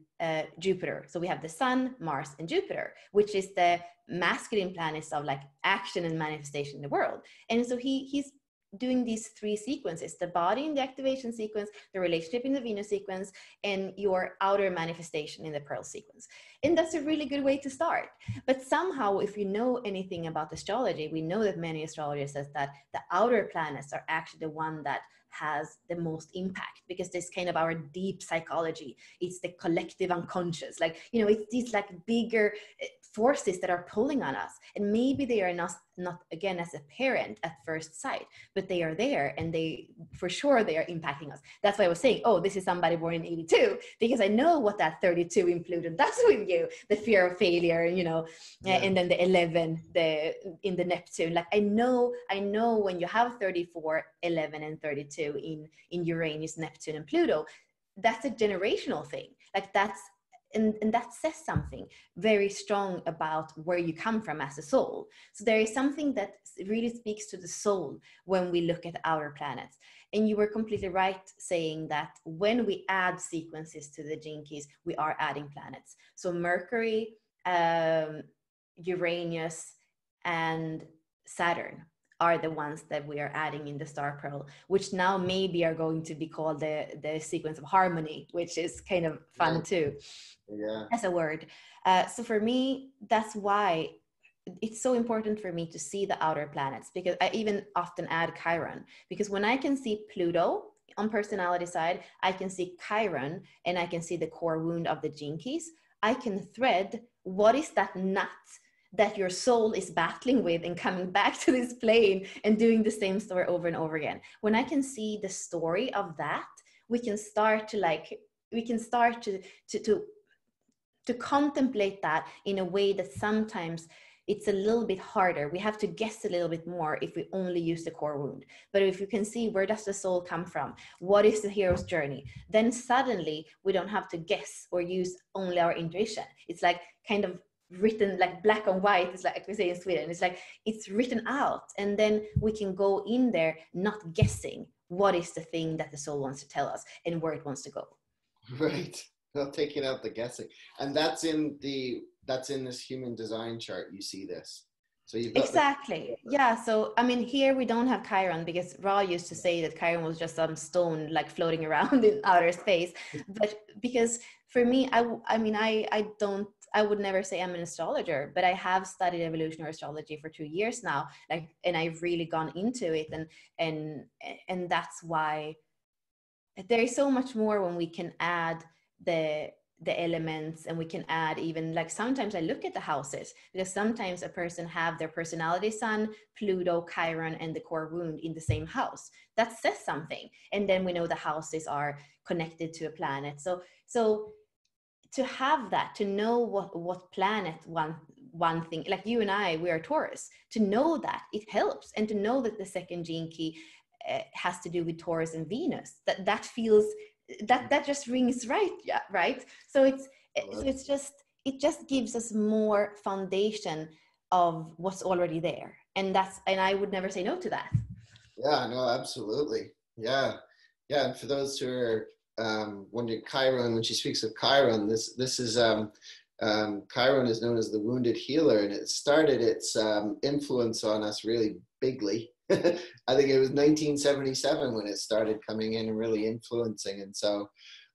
Jupiter. So we have the sun, Mars, and Jupiter, which is the masculine planets of like action and manifestation in the world. And so he's doing these 3 sequences: the body in the activation sequence, the relationship in the Venus sequence, and your outer manifestation in the Pearl sequence. And that's a really good way to start. But somehow, if you know anything about astrology, we know that many astrologers says that the outer planets are actually the one that has the most impact, because this kind of our deep psychology, it's the collective unconscious, like, you know, it's these like bigger forces that are pulling on us, and maybe they are not again as apparent at first sight, but they are there, and they for sure they are impacting us. That's why I was saying, oh, this is somebody born in 82, because I know what that 32 in Pluto does with you, the fear of failure, you know. Yeah. And then the 11 in the Neptune, like I know when you have 34, 11 and 32 in Uranus, Neptune and Pluto, that's a generational thing. Like, that's and that says something very strong about where you come from as a soul. So there is something that really speaks to the soul when we look at outer planets. And you were completely right saying that when we add sequences to the Gene Keys, we are adding planets. So Mercury, Uranus, and Saturn are the ones that we are adding in the Star Pearl, which now maybe are going to be called the sequence of harmony, which is kind of fun too, as a word. So for me, that's why it's so important for me to see the outer planets, because I even often add Chiron, because when I can see Pluto on personality side, I can see Chiron, and I can see the core wound of the Gene Keys. I can thread what is that nut that your soul is battling with and coming back to this plane and doing the same story over and over again. When I can see the story of that, we can start to contemplate that in a way that sometimes it's a little bit harder. We have to guess a little bit more if we only use the core wound. But if you can see, where does the soul come from? What is the hero's journey? Then suddenly we don't have to guess or use only our intuition. It's like kind of written like black and white. It's like we say in Sweden, it's like it's written out, and then we can go in there not guessing what is the thing that the soul wants to tell us and where it wants to go. Right. Not taking out the guessing. And that's in this human design chart, you see this. So you've got exactly. Yeah. So, I mean, here we don't have Chiron because Ra used to say that Chiron was just some stone like floating around in outer space. But because for me, I would never say I'm an astrologer, but I have studied evolutionary astrology for 2 years now. Like, and I've really gone into it, and that's why there is so much more when we can add the elements, and we can add, even like sometimes I look at the houses, because sometimes a person have their personality sun, Pluto, Chiron, and the core wound in the same house. That says something, and then we know the houses are connected to a planet. So to have that, to know what planet one thing, like you and I, we are Taurus, to know that, it helps. And to know that the second gene key has to do with Taurus and Venus, that feels that just rings right. Yeah, right. So it's just, it just gives us more foundation of what's already there, and I would never say no to that. Yeah, no, absolutely. Yeah, and for those who are wondering, Chiron, when she speaks of Chiron, this is Chiron is known as the wounded healer, and it started its influence on us really bigly. I think it was 1977 when it started coming in and really influencing, and so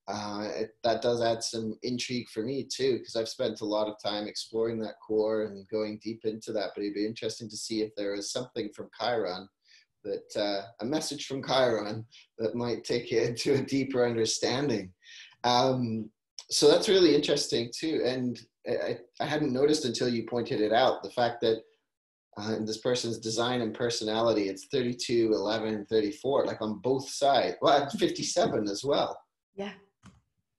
that does add some intrigue for me too, because I've spent a lot of time exploring that core and going deep into that. But it'd be interesting to see if there is something from Chiron, that a message from Chiron that might take it into a deeper understanding. So that's really interesting too. And I hadn't noticed until you pointed it out, the fact that in this person's design and personality, it's 32, 11, 34, like on both sides. Well, 57 as well. Yeah.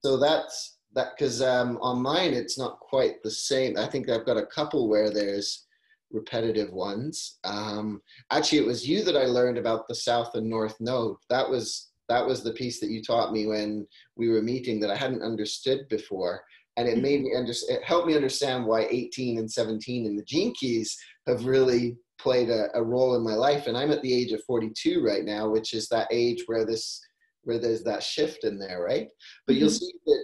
So that's that, because on mine, it's not quite the same. I think I've got a couple where there's repetitive ones. Actually, it was you that I learned about the South and North Node. That was the piece that you taught me when we were meeting that I hadn't understood before. And it made me it helped me understand why 18 and 17 in the gene keys have really played a role in my life. And I'm at the age of 42 right now, which is that age where there's that shift in there, right? But you'll see that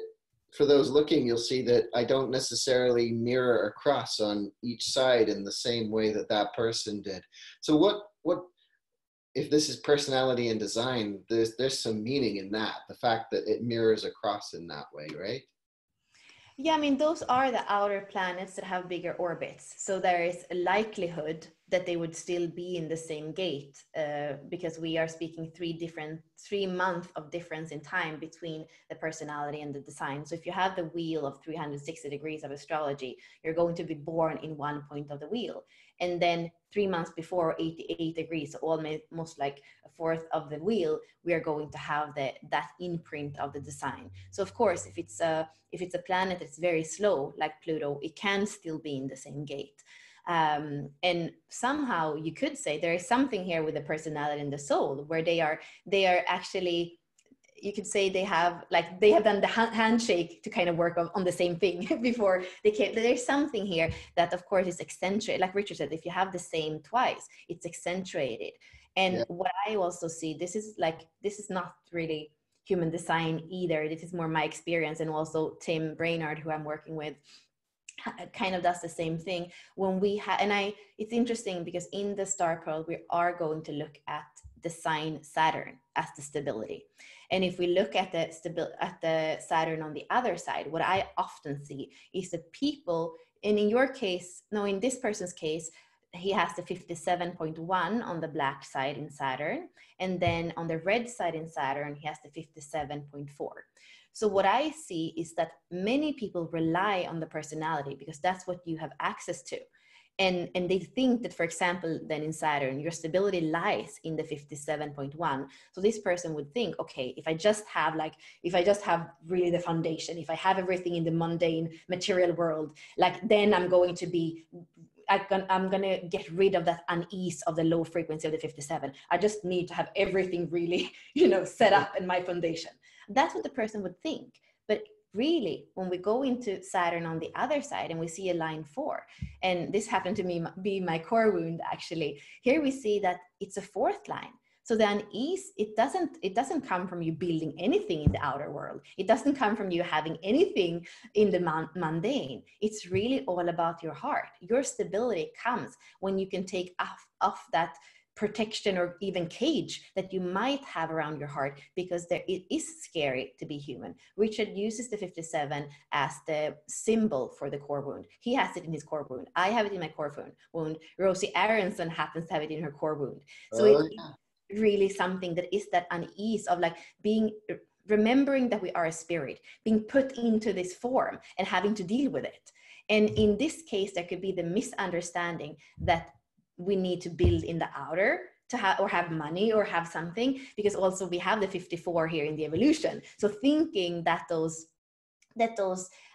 for those looking, you'll see that I don't necessarily mirror across on each side in the same way that that person did. So what if this is personality and design, there's some meaning in that, the fact that it mirrors across in that way, right? Yeah, I mean, those are the outer planets that have bigger orbits. So there is a likelihood that they would still be in the same gate, because we are speaking 3 months of difference in time between the personality and the design. So if you have the wheel of 360 degrees of astrology, you're going to be born in one point of the wheel. And then 3 months before, 88 degrees, so almost like a fourth of the wheel, we are going to have that imprint of the design. So of course, if it's a planet that's very slow, like Pluto, it can still be in the same gate. And somehow you could say there is something here with the personality and the soul, where they are actually, you could say they have done the handshake to kind of work on the same thing before they came. There's something here that of course is accentuated. Like Richard said, if you have the same twice, it's accentuated. And what I also see, this is not really human design either. This is more my experience. And also Tim Brainard, who I'm working with, kind of does the same thing. When we it's interesting because in the star pearl, we are going to look at the sign Saturn as the stability. And if we look at the Saturn on the other side, what I often see is the people, and in your case, no, in this person's case, he has the 57.1 on the black side in Saturn. And then on the red side in Saturn, he has the 57.4. So what I see is that many people rely on the personality because that's what you have access to. And they think that, for example, then in Saturn, your stability lies in the 57.1. So this person would think, okay, if I just have really the foundation, if I have everything in the mundane material world, then I'm going to get rid of that unease of the low frequency of the 57. I just need to have everything really, set up in my foundation. That's what the person would think. But really, when we go into Saturn on the other side and we see a line 4, and this happened to me be my core wound actually, here we see that it's a fourth line. So the unease, it doesn't come from you building anything in the outer world. It doesn't come from you having anything in the mundane. It's really all about your heart. Your stability comes when you can take off that protection or even cage that you might have around your heart, because it is scary to be human. Richard uses the 57 as the symbol for the core wound. He has it in his core wound. I have it in my core wound. Rosie Aronson happens to have it in her core wound. So it's really something that is that unease of like remembering that we are a spirit, being put into this form and having to deal with it. And in this case, there could be the misunderstanding that we need to build in the outer to have money or have something, because also we have the 54 here in the evolution. So thinking that those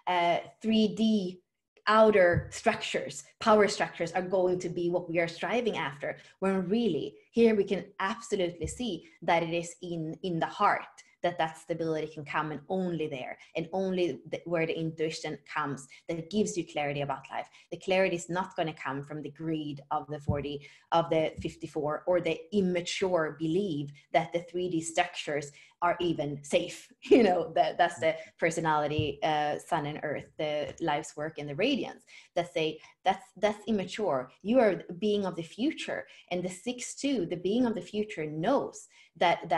3D outer structures, power structures, are going to be what we are striving after, when really here we can absolutely see that it is in the heart that stability can come, and only there, and only where the intuition comes that gives you clarity about life. The clarity is not going to come from the greed of the 40, of the 54, or the immature belief that the 3D structures are even safe. You know, that's the personality, sun and earth, the life's work and the radiance, that say that's immature. You are a being of the future, and the 6-2, the being of the future, knows that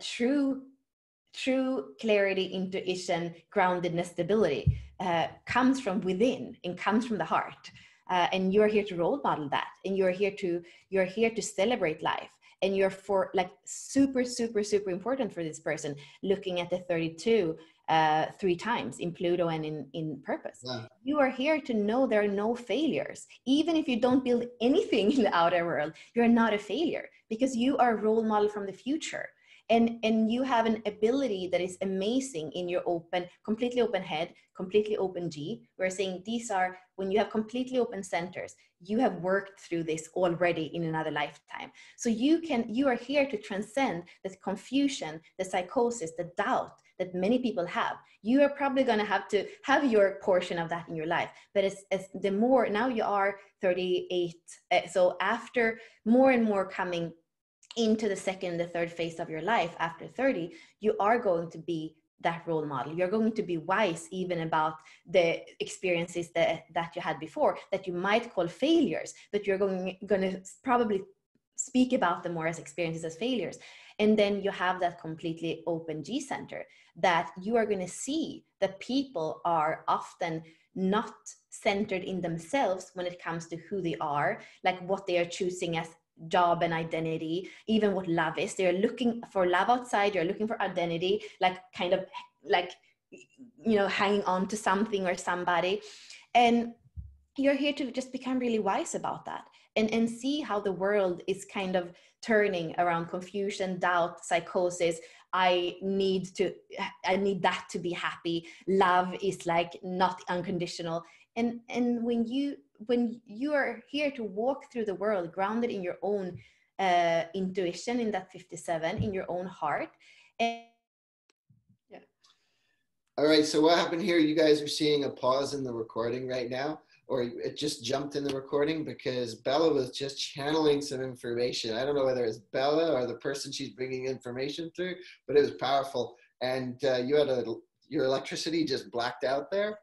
true clarity, intuition, groundedness, stability comes from within and comes from the heart. And you're here to role model that, and you're here to celebrate life. And you're for like super, super, super important for this person, looking at the 32 3 times in Pluto and in purpose. Yeah. You are here to know there are no failures. Even if you don't build anything in the outer world, you're not a failure, because you are a role model from the future. And you have an ability that is amazing in your completely open head, completely open G. We're saying these are, when you have completely open centers, you have worked through this already in another lifetime. So you are here to transcend the confusion, the psychosis, the doubt that many people have. You are probably going to have your portion of that in your life. But as the more, now you are 38. So after more and more coming into the second, the third phase of your life after 30, you are going to be that role model. You're going to be wise even about the experiences that you had before, that you might call failures, but you're going to probably speak about them more as experiences as failures. And then you have that completely open G center, that you are going to see that people are often not centered in themselves when it comes to who they are, like what they are choosing as job and identity, even what love is. They're looking for love outside, you're looking for identity, like kind of like, you know, hanging on to something or somebody. And you're here to just become really wise about that and see how the world is kind of turning around confusion, doubt, psychosis. I need that to be happy. Love is like not unconditional. And when you are here to walk through the world grounded in your own intuition, in that 57, in your own heart. And yeah. All right, so what happened here? You guys are seeing a pause in the recording right now, or it just jumped in the recording because Bella was just channeling some information. I don't know whether it's Bella or the person she's bringing information through, but it was powerful. And you had your electricity just blacked out there.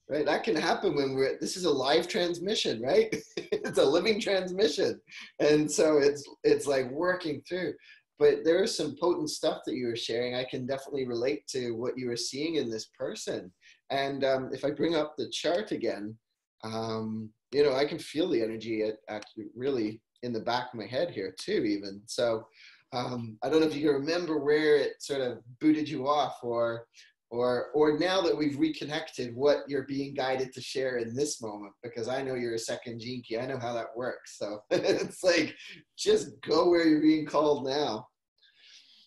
Right, that can happen when this is a live transmission, right? It's a living transmission. And so it's like working through. But there is some potent stuff that you were sharing. I can definitely relate to what you were seeing in this person. And if I bring up the chart again, you know, I can feel the energy at really in the back of my head here too, even. So I don't know if you can remember where it sort of booted you off, or now that we've reconnected, what you're being guided to share in this moment, because I know you're a second gene key. I know how that works. So it's like, just go where you're being called now.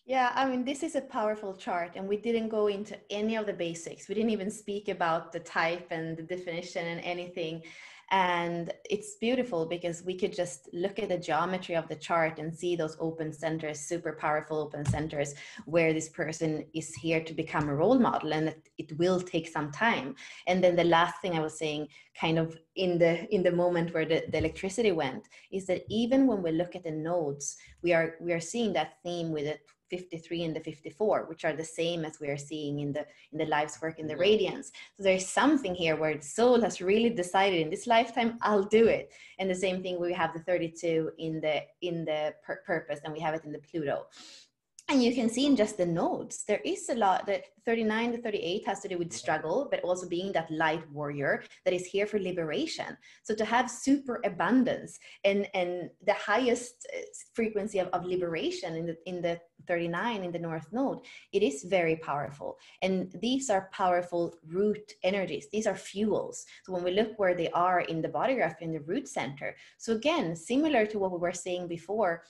Yeah, I mean, this is a powerful chart, and we didn't go into any of the basics. We didn't even speak about the type and the definition and anything. And it's beautiful because we could just look at the geometry of the chart and see those open centers, super powerful open centers, where this person is here to become a role model, and it will take some time. And then the last thing I was saying, kind of in the moment where the electricity went, is that even when we look at the nodes, we are seeing that theme with the 53 and the 54, which are the same as we are seeing in the life's work in the radiance. So there's something here where the soul has really decided, in this lifetime I'll do it. And the same thing, we have the 32 in the purpose, and we have it in the Pluto. And you can see in just the nodes, there is a lot. The 39 to 38 has to do with struggle, but also being that light warrior that is here for liberation. So to have super abundance and the highest frequency of liberation in the 39 in the North Node, it is very powerful. And these are powerful root energies. These are fuels. So when we look where they are in the body graph, in the root center. So again, similar to what we were saying before,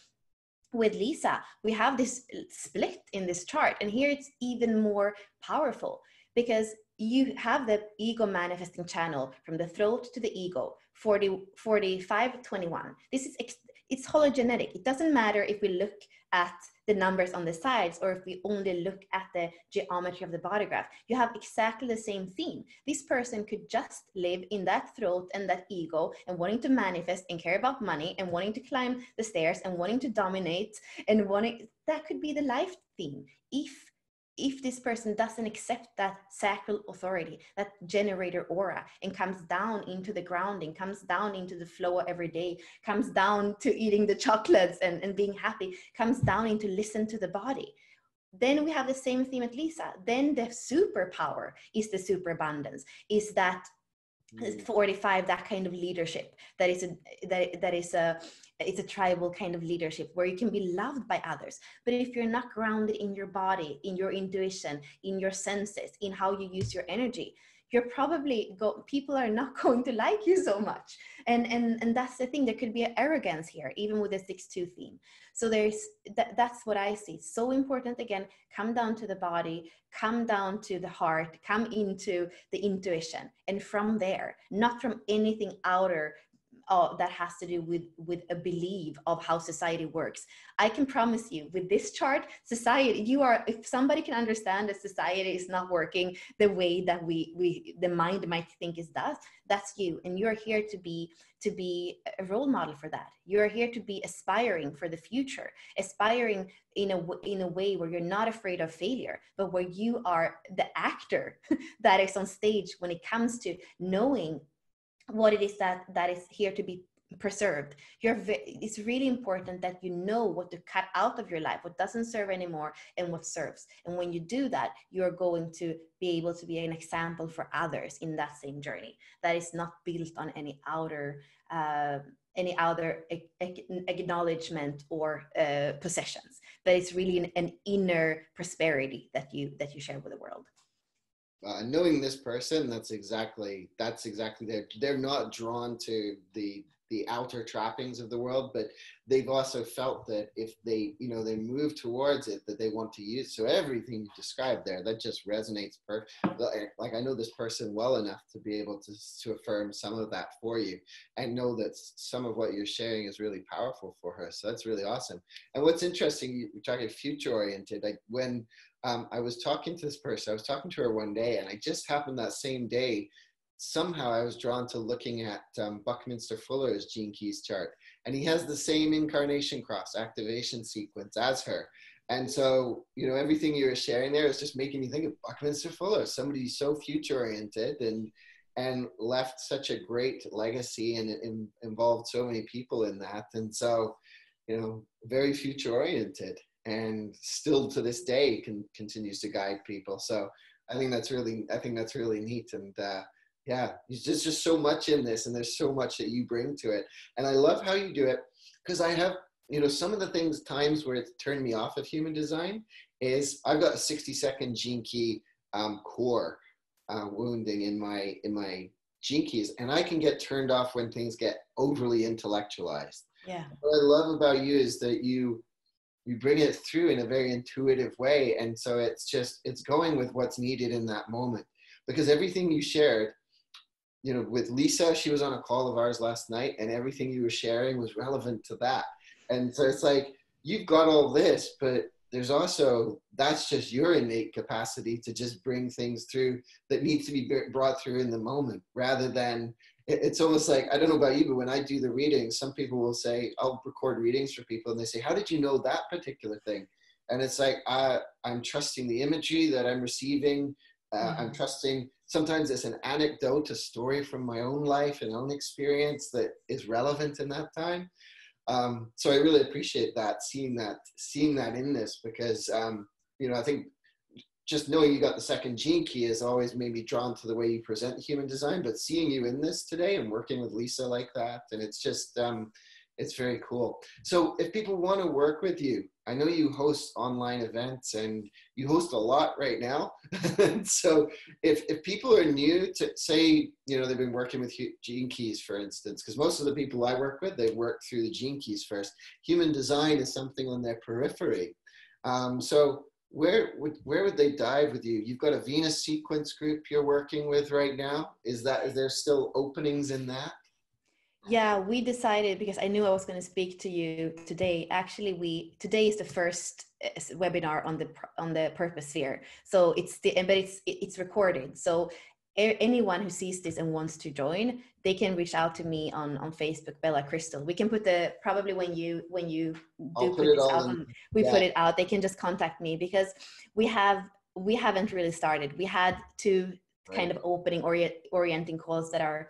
with Lisa, we have this split in this chart, and here it's even more powerful because you have the ego manifesting channel from the throat to the ego, 45, 21. It's hologenetic. It doesn't matter if we look at the numbers on the sides or if we only look at the geometry of the body graph. You have exactly the same theme. This person could just live in that throat and that ego and wanting to manifest and care about money and wanting to climb the stairs and wanting to dominate and that could be the life theme. If this person doesn't accept that sacral authority, that generator aura, and comes down into the grounding, comes down into the flow every day, comes down to eating the chocolates and being happy, comes down into listen to the body, then we have the same theme at Lisa. Then the superpower is the superabundance, is that 45, that kind of leadership that is it's a tribal kind of leadership where you can be loved by others. But if you're not grounded in your body, in your intuition, in your senses, in how you use your energy, you're probably people are not going to like you so much. And that's the thing. There could be an arrogance here, even with the 6-2 theme. So that's what I see. So important. Again, come down to the body, come down to the heart, come into the intuition. And from there, not from anything outer that has to do with a belief of how society works. I can promise you, with this chart, society, if somebody can understand that society is not working the way that the mind might think is that's you. And you're here to be a role model for that. You're here to be aspiring for the future, aspiring in a way where you're not afraid of failure, but where you are the actor that is on stage when it comes to knowing what it is that is here to be preserved. It's really important that you know what to cut out of your life, what doesn't serve anymore and what serves. And when you do that, you're going to be able to be an example for others in that same journey that is not built on any outer acknowledgement or possessions, but it's really an inner prosperity that you share with the world. Knowing this person, that's exactly they're not drawn to the outer trappings of the world, but they've also felt that if they move towards it, that they want to use. So everything you described there, that just resonates perfect. Like I know this person well enough to be able to affirm some of that for you, and know that some of what you're sharing is really powerful for her. So that's really awesome. And what's interesting, you're talking future oriented, like when I was talking to this person, I was talking to her one day, and I just happened that same day, somehow I was drawn to looking at Buckminster Fuller's Gene Keys chart, and he has the same incarnation cross activation sequence as her. And so, everything you were sharing there is just making me think of Buckminster Fuller, somebody so future oriented and left such a great legacy and involved so many people in that. And so, very future oriented, and still to this day continues to guide people. So I think that's really neat. And yeah, there's just so much in this, and there's so much that you bring to it. And I love how you do it, because I have, some of the times where it's turned me off of human design is I've got a 60-second gene key core wounding in my gene keys, and I can get turned off when things get overly intellectualized. Yeah. What I love about you is that you bring it through in a very intuitive way. And so it's going with what's needed in that moment, because everything you shared, you know, with Lisa, she was on a call of ours last night, and everything you were sharing was relevant to that. And so it's like, you've got all this, but there's also, that's just your innate capacity to just bring things through that needs to be brought through in the moment, rather than, it's almost like, I don't know about you, but when I do the readings, some people will say, I'll record readings for people and they say, how did you know that particular thing? And it's like, I'm trusting the imagery that I'm receiving. I'm trusting, sometimes it's an anecdote, a story from my own life and own experience that is relevant in that time. So I really appreciate that, seeing that in this, because, you know, I think just knowing you got the second gene key has always made me drawn to the way you present human design, but seeing you in this today and working with Lisa like that, and it's just, it's very cool. So if people want to work with you, I know you host online events and you host a lot right now. So if people are new to, say, you know, they've been working with gene keys, for instance, because most of the people I work with, they work through the gene keys first. Human design is something on their periphery. So where would they dive with you? You've got a Venus sequence group you're working with right now. Is there still openings in that? Yeah, we decided, because I knew I was going to speak to you today. Actually, today is the first webinar on the purpose sphere. So it's recorded. So anyone who sees this and wants to join, they can reach out to me on Facebook, Bella Krystal. We can put probably when you do put this out, put it out, they can just contact me, because we haven't really started. We had two kind of opening orienting calls that are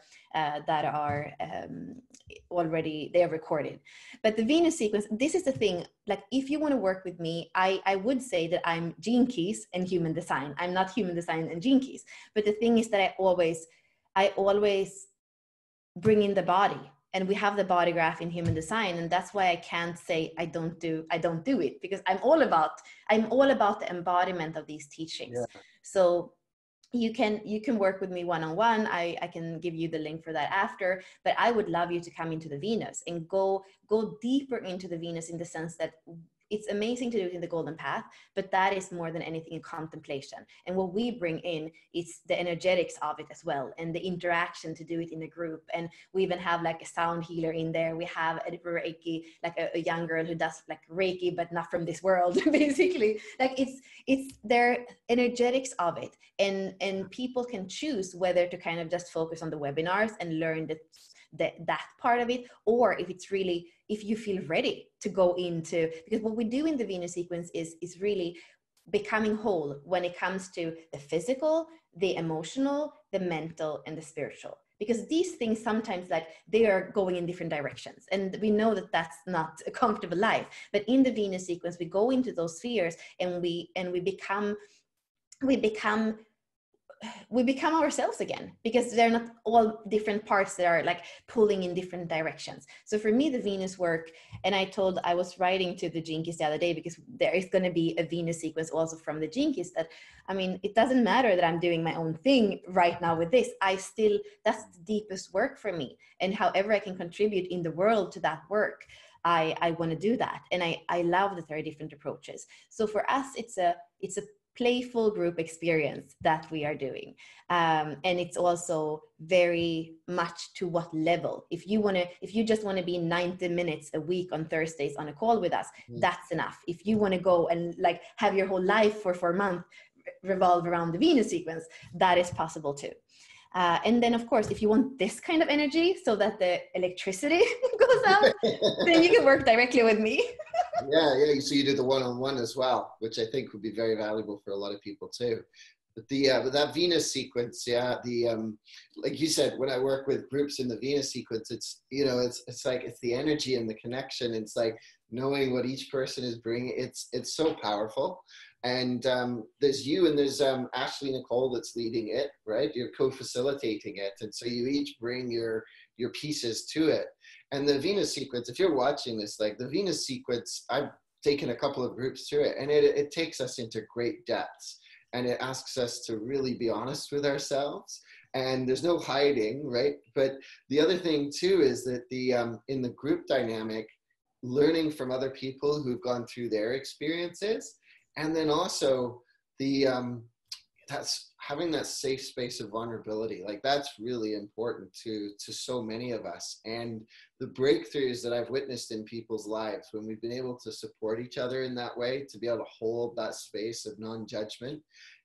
already, they are recorded. But the Venus sequence, this is the thing, like, if you want to work with me, I would say that I'm gene keys and human design. I'm not human design and gene keys. But the thing is that I always bring in the body, and we have the body graph in human design, and that's why I can't say I don't do it, because I'm all about the embodiment of these teachings. So you can work with me one-on-one. I can give you the link for that after, but I would love you to come into the Venus and go deeper into the Venus, in the sense that it's amazing to do it in the golden path, but that is more than anything in contemplation. And what we bring in is the energetics of it as well, and the interaction to do it in a group. And we even have like a sound healer in there. We have a Reiki, like a young girl who does like Reiki, but not from this world, basically. Like it's their energetics of it. And people can choose whether to kind of just focus on the webinars and learn that part of it, or if you feel ready to go into, because what we do in the Venus sequence is really becoming whole when it comes to the physical, the emotional, the mental, and the spiritual. Because these things sometimes, like, they are going in different directions, and we know that that's not a comfortable life. But in the Venus sequence, we go into those spheres, and we become ourselves again, because they're not all different parts that are like pulling in different directions. So for me, the Venus work, and I was writing to the Gene Keys the other day, because there is going to be a Venus sequence also from the Gene Keys, that, I mean, it doesn't matter that I'm doing my own thing right now with this. That's the deepest work for me. And however I can contribute in the world to that work, I want to do that. And I love that there are different approaches. So for us, it's a playful group experience that we are doing. And it's also very much to what level. If you just want to be 90 minutes a week on Thursdays on a call with us, that's enough. If you want to go and like have your whole life for 4 months revolve around the Venus sequence, that is possible too. And then, of course, if you want this kind of energy so that the electricity goes out, then you can work directly with me. Yeah. So you do the one-on-one as well, which I think would be very valuable for a lot of people too. But but that Venus sequence, like you said, when I work with groups in the Venus sequence, it's like it's the energy and the connection. It's like knowing what each person is bringing. It's so powerful. And there's you and there's Ashley Nicole that's leading it, right? You're co-facilitating it, and so you each bring your pieces to it. And the Venus sequence, if you're watching this, like the Venus sequence, I've taken a couple of groups through it, and it takes us into great depths, and it asks us to really be honest with ourselves. And there's no hiding, right? But the other thing too is that in the group dynamic, learning from other people who've gone through their experiences. And then also the that's having that safe space of vulnerability. Like that's really important to so many of us. And the breakthroughs that I've witnessed in people's lives when we've been able to support each other in that way, to be able to hold that space of non-judgment.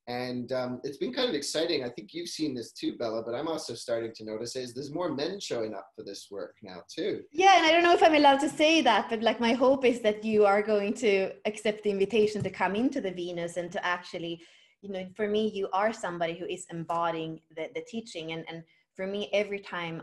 And it's been kind of exciting. I think you've seen this too, Bella, but I'm also starting to notice is there's more men showing up for this work now too. Yeah, and I don't know if I'm allowed to say that, but like my hope is that you are going to accept the invitation to come into the Venus and to actually, you know, for me, you are somebody who is embodying the teaching. And for me, every time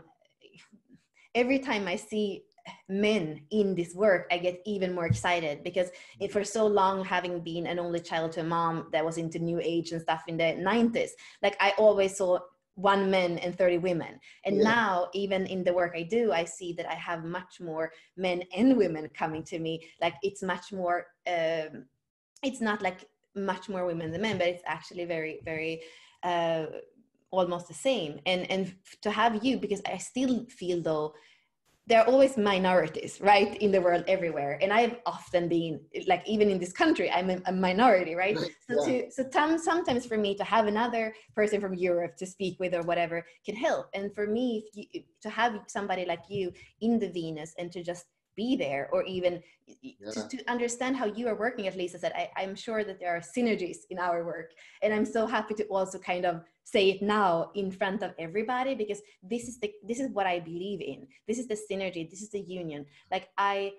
I see men in this work, I get even more excited, because for so long, having been an only child to a mom that was into new age and stuff in the 90s, like I always saw 1 man and 30 women. And now, even in the work I do, I see that I have much more men and women coming to me. Like it's much more, it's not like much more women than men, but it's actually very, very, almost the same. And to have you, because I still feel though, there are always minorities, right, in the world everywhere. And I've often been, like, even in this country, I'm a minority, right? Sometimes for me to have another person from Europe to speak with or whatever can help. And for me, to have somebody like you in the Venus and to just be there, or even to understand how you are working, at least, as I'm sure that there are synergies in our work. And I'm so happy to also kind of say it now in front of everybody, because this is what I believe in. This is the synergy. This is the union. Like I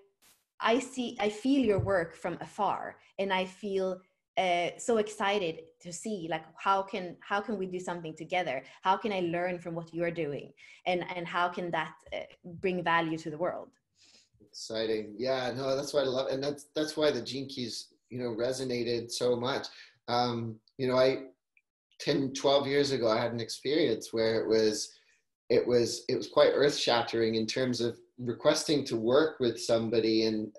feel your work from afar, and I feel so excited to see, like, how can we do something together? How can I learn from what you're doing? And how can that bring value to the world? Exciting. Yeah, no, that's why I love, and that's why the Gene Keys, you know, resonated so much. You know, 10, 12 years ago, I had an experience where it was quite earth shattering in terms of requesting to work with somebody and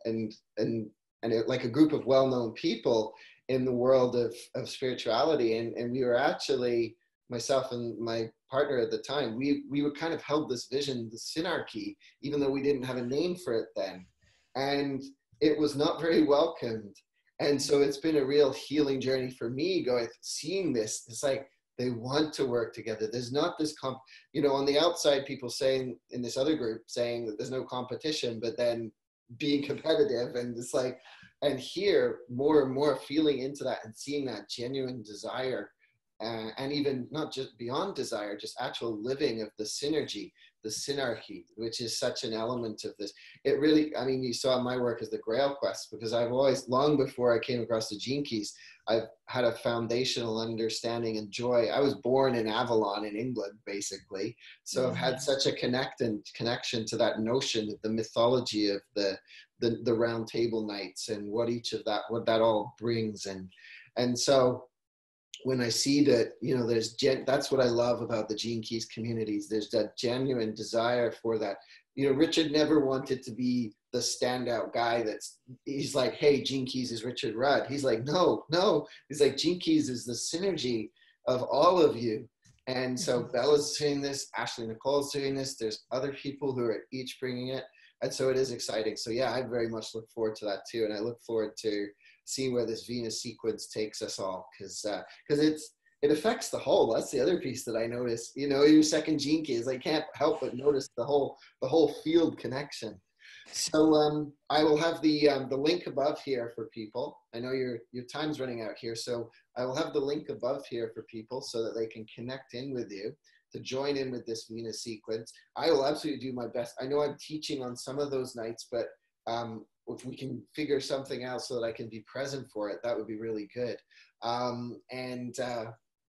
like a group of well-known people in the world of spirituality. And we were actually, myself and my partner at the time, we were kind of held this vision, the synarchy, even though we didn't have a name for it then. And it was not very welcomed. And so it's been a real healing journey for me, seeing this. It's like they want to work together. There's not this you know, on the outside, people saying in this other group saying that there's no competition, but then being competitive, and it's like, and here more and more feeling into that and seeing that genuine desire. And even not just beyond desire, just actual living of the synergy, the synarchy, which is such an element of this. It really, I mean, you saw my work as the Grail Quest, because I've always, long before I came across the Gene Keys, I've had a foundational understanding and joy. I was born in Avalon in England, basically. So I've had such a connection to that notion of the mythology of the round table nights and what that all brings. And so when I see that, you know, that's what I love about the Gene Keys communities. There's that genuine desire for that. You know, Richard never wanted to be the standout guy he's like, hey, Gene Keys is Richard Rudd. He's like, no. He's like, Gene Keys is the synergy of all of you. And so Bella's doing this, Ashley Nicole's doing this. There's other people who are each bringing it. And so it is exciting. So yeah, I very much look forward to that too. And I look forward to seeing where this Venus sequence takes us all, because it affects the whole. That's the other piece that I notice. You know, your second Gene Keys, I can't help but notice the whole field connection. So I will have the link above here for people. I know your time's running out here, so I will have the link above here for people so that they can connect in with you to join in with this Venus sequence. I will absolutely do my best. I know I'm teaching on some of those nights, but if we can figure something out so that I can be present for it, that would be really good.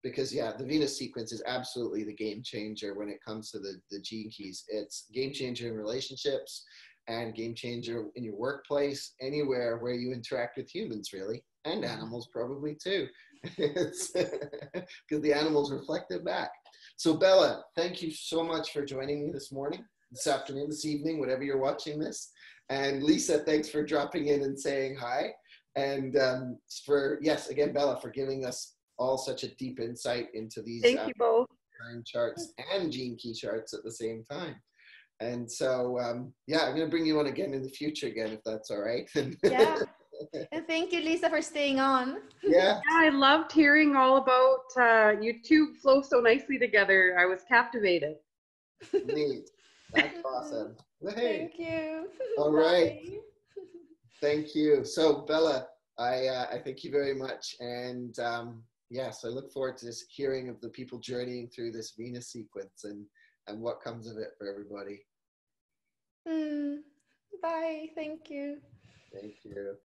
Because yeah, the Venus sequence is absolutely the game changer when it comes to the Gene Keys. It's game changer in relationships and game changer in your workplace, anywhere where you interact with humans, really, and animals probably too, because the animals reflect it back. So Bella, thank you so much for joining me this morning, this afternoon, this evening, whatever you're watching this. And Lisa, thanks for dropping in and saying hi. And again, Bella, for giving us all such a deep insight into these Thank you both. time charts and Gene Key charts at the same time. And so, I'm going to bring you on again in the future again, if that's all right. Yeah, And thank you, Lisa, for staying on. Yeah. I loved hearing all about you two flow so nicely together. I was captivated. Neat. That's awesome. Hey. Thank you. All right. Thank you. So Bella, I thank you very much. And yes, I look forward to this hearing of the people journeying through this Venus sequence and what comes of it for everybody. Bye. Thank you. Thank you.